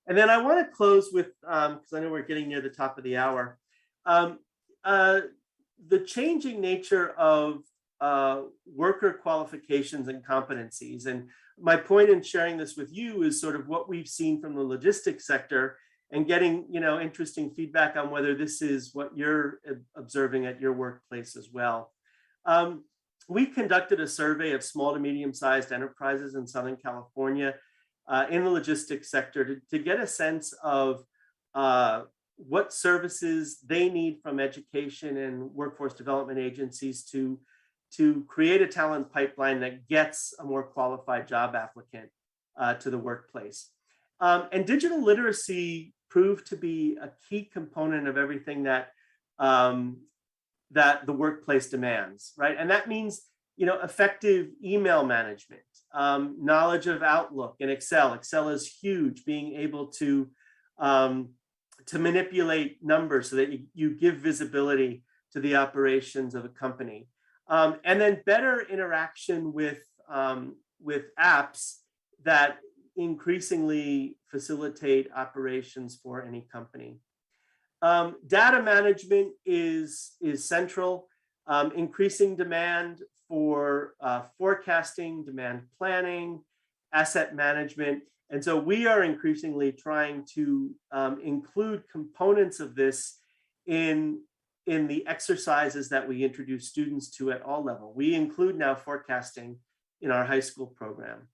And then I want to close with, because I know we're getting near the top of the hour, the changing nature of worker qualifications and competencies. And my point in sharing this with you is sort of what we've seen from the logistics sector and getting, interesting feedback on whether this is what you're observing at your workplace as well. We conducted a survey of small to medium-sized enterprises in Southern California in the logistics sector to get a sense of what services they need from education and workforce development agencies to create a talent pipeline that gets a more qualified job applicant to the workplace. And digital literacy proved to be a key component of everything that that the workplace demands, right? And that means, effective email management, knowledge of Outlook and Excel. Excel is huge, being able to manipulate numbers so that you give visibility to the operations of a company. And then better interaction with apps that increasingly facilitate operations for any company. Data management is central. Increasing demand for forecasting, demand planning, asset management. And so we are increasingly trying to include components of this in the exercises that we introduce students to at all levels. We include now forecasting in our high school program.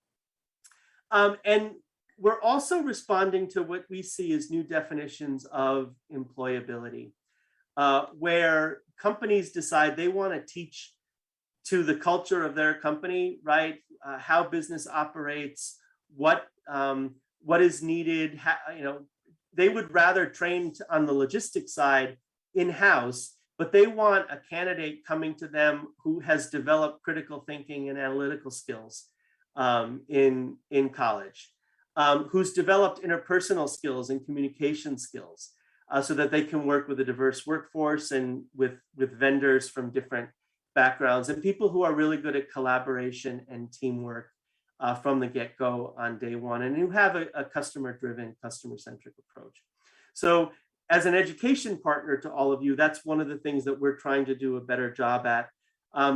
And we're also responding to what we see as new definitions of employability, where companies decide they want to teach to the culture of their company, right? How business operates, what is needed. They would rather train on the logistics side in-house, but they want a candidate coming to them who has developed critical thinking and analytical skills in college. Who's developed interpersonal skills and communication skills so that they can work with a diverse workforce and with vendors from different backgrounds, and people who are really good at collaboration and teamwork from the get-go on day one, and who have a customer-driven, customer-centric approach. So as an education partner to all of you, that's one of the things that we're trying to do a better job at,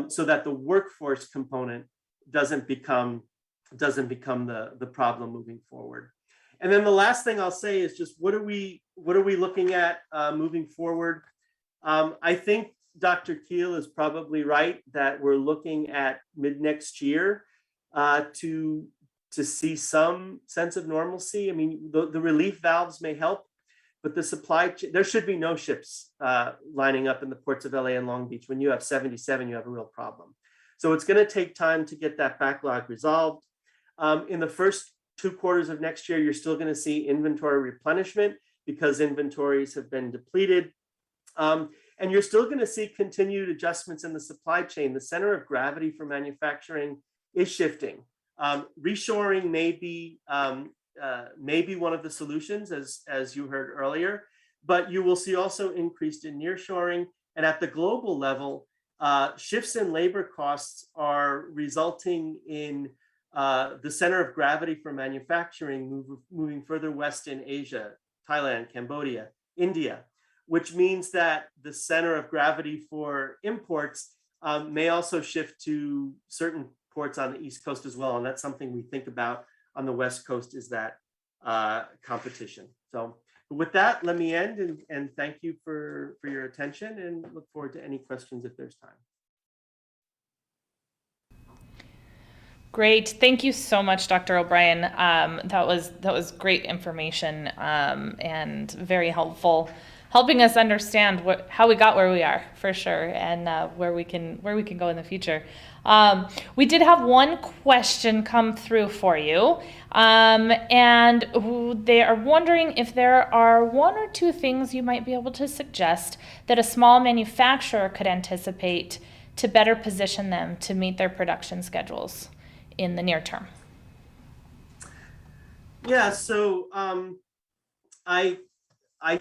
so that the workforce component doesn't become the problem moving forward. And then the last thing I'll say is just what are we looking at moving forward? I think Dr. Keel is probably right that we're looking at mid next year to see some sense of normalcy. I mean, the relief valves may help, but the supply chain, there should be no ships lining up in the ports of LA and Long Beach. When you have 77, you have a real problem. So it's going to take time to get that backlog resolved. In the first 2 quarters of next year, you're still going to see inventory replenishment because inventories have been depleted. And you're still going to see continued adjustments in the supply chain. The center of gravity for manufacturing is shifting. Reshoring may be one of the solutions, as you heard earlier, but you will see also increased in nearshoring. And at the global level, shifts in labor costs are resulting in the center of gravity for manufacturing moving further west in Asia, Thailand, Cambodia, India, which means that the center of gravity for imports may also shift to certain ports on the East Coast as well. And that's something we think about on the West Coast, is that competition. So with that, let me end and thank you for your attention, and look forward to any questions if there's time. Great. Thank you so much, Dr. OBrien. That was great information and very helpful, helping us understand how we got where we are, for sure, and where we can go in the future. We did have one question come through for you, and they are wondering if there are 1 or 2 things you might be able to suggest that a small manufacturer could anticipate to better position them to meet their production schedules in the near term. Yeah, so I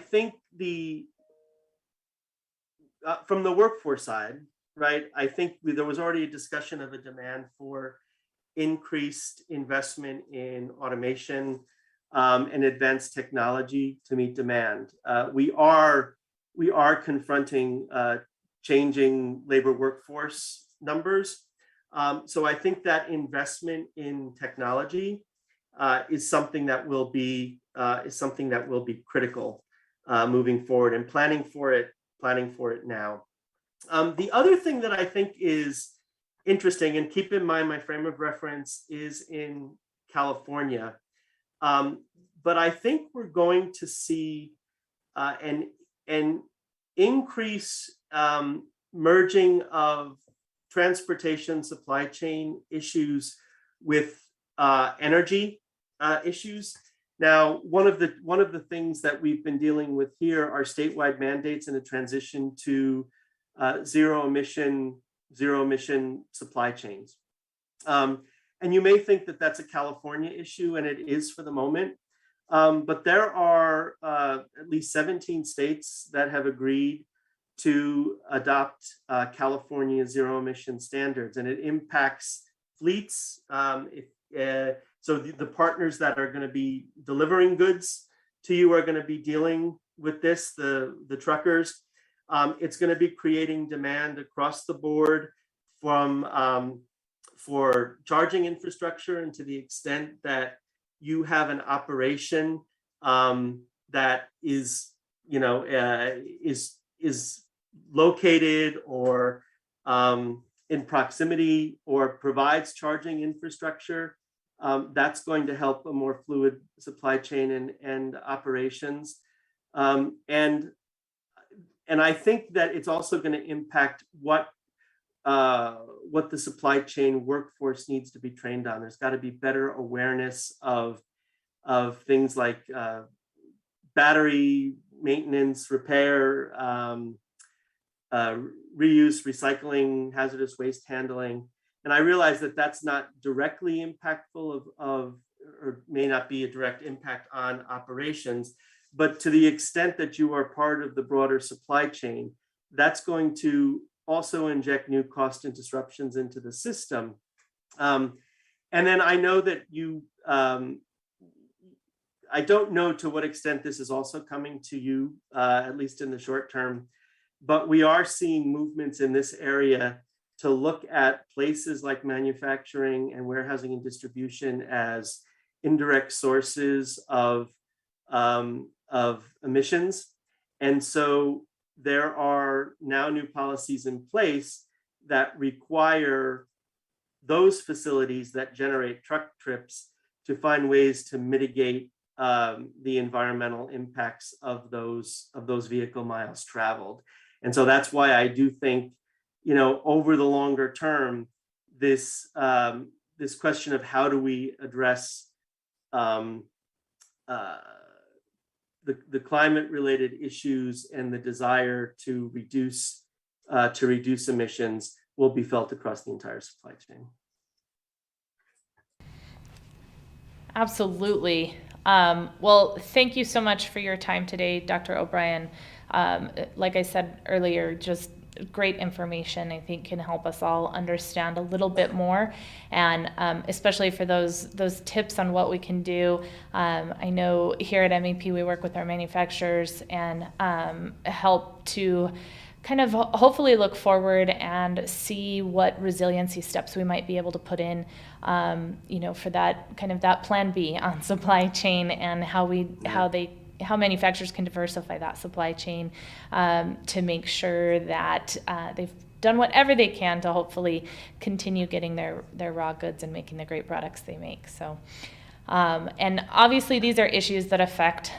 think from the workforce side, right, I think there was already a discussion of a demand for increased investment in automation and advanced technology to meet demand. We are confronting changing labor workforce numbers. So I think that investment in technology is something that will be critical moving forward, and planning for it now. The other thing that I think is interesting, and keep in mind my frame of reference is in California, but I think we're going to see an increase merging of transportation supply chain issues with energy issues. Now, one of the things that we've been dealing with here are statewide mandates and a transition to zero emission supply chains. And you may think that that's a California issue, and it is for the moment. But there are at least 17 states that have agreed to adopt California zero emission standards, and it impacts fleets. So the partners that are going to be delivering goods to you are going to be dealing with this, the truckers. It's going to be creating demand across the board for charging infrastructure, and to the extent that you have an operation that is located or in proximity or provides charging infrastructure, that's going to help a more fluid supply chain and operations. And I think that it's also going to impact what the supply chain workforce needs to be trained on. There's got to be better awareness of things like battery maintenance, repair, reuse, recycling, hazardous waste handling. And I realize that that's not directly impactful or may not be a direct impact on operations, but to the extent that you are part of the broader supply chain, that's going to also inject new cost and disruptions into the system. And then I know that I don't know to what extent this is also coming to you, at least in the short term, but we are seeing movements in this area to look at places like manufacturing and warehousing and distribution as indirect sources of emissions. And so there are now new policies in place that require those facilities that generate truck trips to find ways to mitigate the environmental impacts of those vehicle miles traveled. And so that's why I do think, over the longer term, this question of how do we address the climate-related issues and the desire to reduce emissions will be felt across the entire supply chain. Absolutely. Well, thank you so much for your time today, Dr. OBrien. Like I said earlier, just great information I think can help us all understand a little bit more, and especially for those tips on what we can do. I know here at MEP we work with our manufacturers and help to kind of hopefully look forward and see what resiliency steps we might be able to put in, for that kind of that plan B on supply chain, and how manufacturers can diversify that supply chain to make sure that they've done whatever they can to hopefully continue getting their raw goods and making the great products they make. So, and obviously these are issues that affect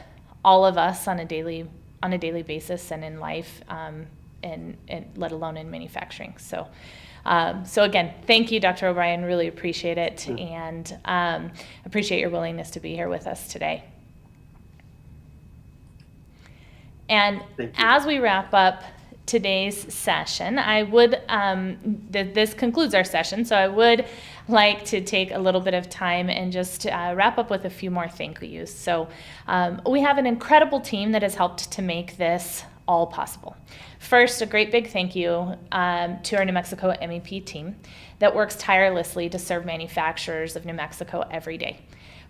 all of us on a daily basis and in life, and let alone in manufacturing. So, so again, thank you, Dr. OBrien. Really appreciate it, and appreciate your willingness to be here with us today. And as we wrap up today's session, I would, this concludes our session, so I would like to take a little bit of time and just wrap up with a few more thank yous. So we have an incredible team that has helped to make this all possible. First, a great big thank you to our New Mexico MEP team that works tirelessly to serve manufacturers of New Mexico every day.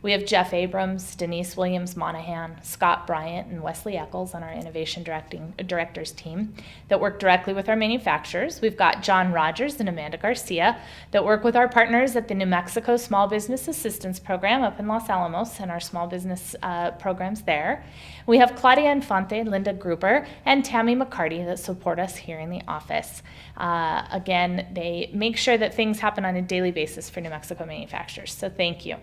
We have Jeff Abrams, Denise Williams-Monahan, Scott Bryant, and Wesley Eccles on our Innovation Directors team that work directly with our manufacturers. We've got John Rogers and Amanda Garcia that work with our partners at the New Mexico Small Business Assistance Program up in Los Alamos and our small business programs there. We have Claudia Infante, Linda Gruber, and Tammy McCarty that support us here in the office. Again, they make sure that things happen on a daily basis for New Mexico manufacturers, so thank you.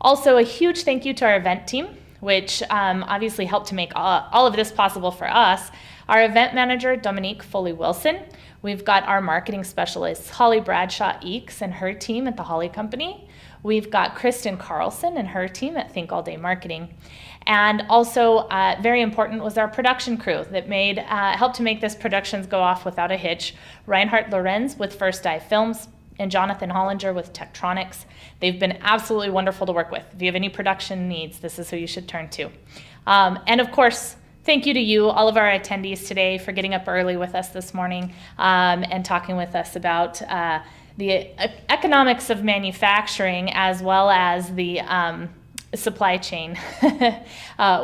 Also, a huge thank you to our event team, which obviously helped to make all of this possible for us. Our event manager, Dominique Foley-Wilson. We've got our marketing specialist, Holly Bradshaw-Eakes and her team at the Holly Company. We've got Kristen Carlson and her team at Think All Day Marketing. And also, very important was our production crew that helped to make this productions go off without a hitch. Reinhard Lorenz with First Eye Films, and Jonathan Hollinger with Techtronics. They've been absolutely wonderful to work with. If you have any production needs, this is who you should turn to. And of course, thank you to you, all of our attendees today, for getting up early with us this morning and talking with us about economics of manufacturing as well as the supply chain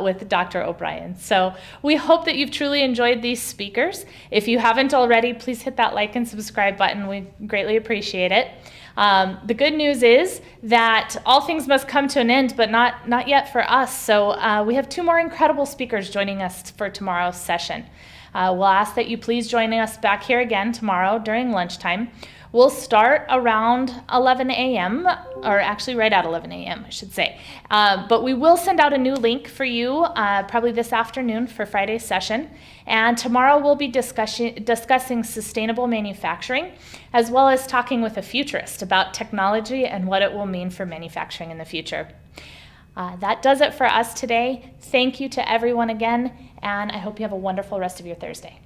with Dr. OBrien. So we hope that you've truly enjoyed these speakers. If you haven't already, please hit that like and subscribe button. We greatly appreciate it. The good news is that all things must come to an end, but not yet for us. So we have 2 more incredible speakers joining us for tomorrow's session. We'll ask that you please join us back here again tomorrow during lunchtime. We'll start around 11 a.m., or actually right at 11 a.m., I should say. But we will send out a new link for you probably this afternoon for Friday's session. And tomorrow we'll be discussing sustainable manufacturing, as well as talking with a futurist about technology and what it will mean for manufacturing in the future. That does it for us today. Thank you to everyone again, and I hope you have a wonderful rest of your Thursday.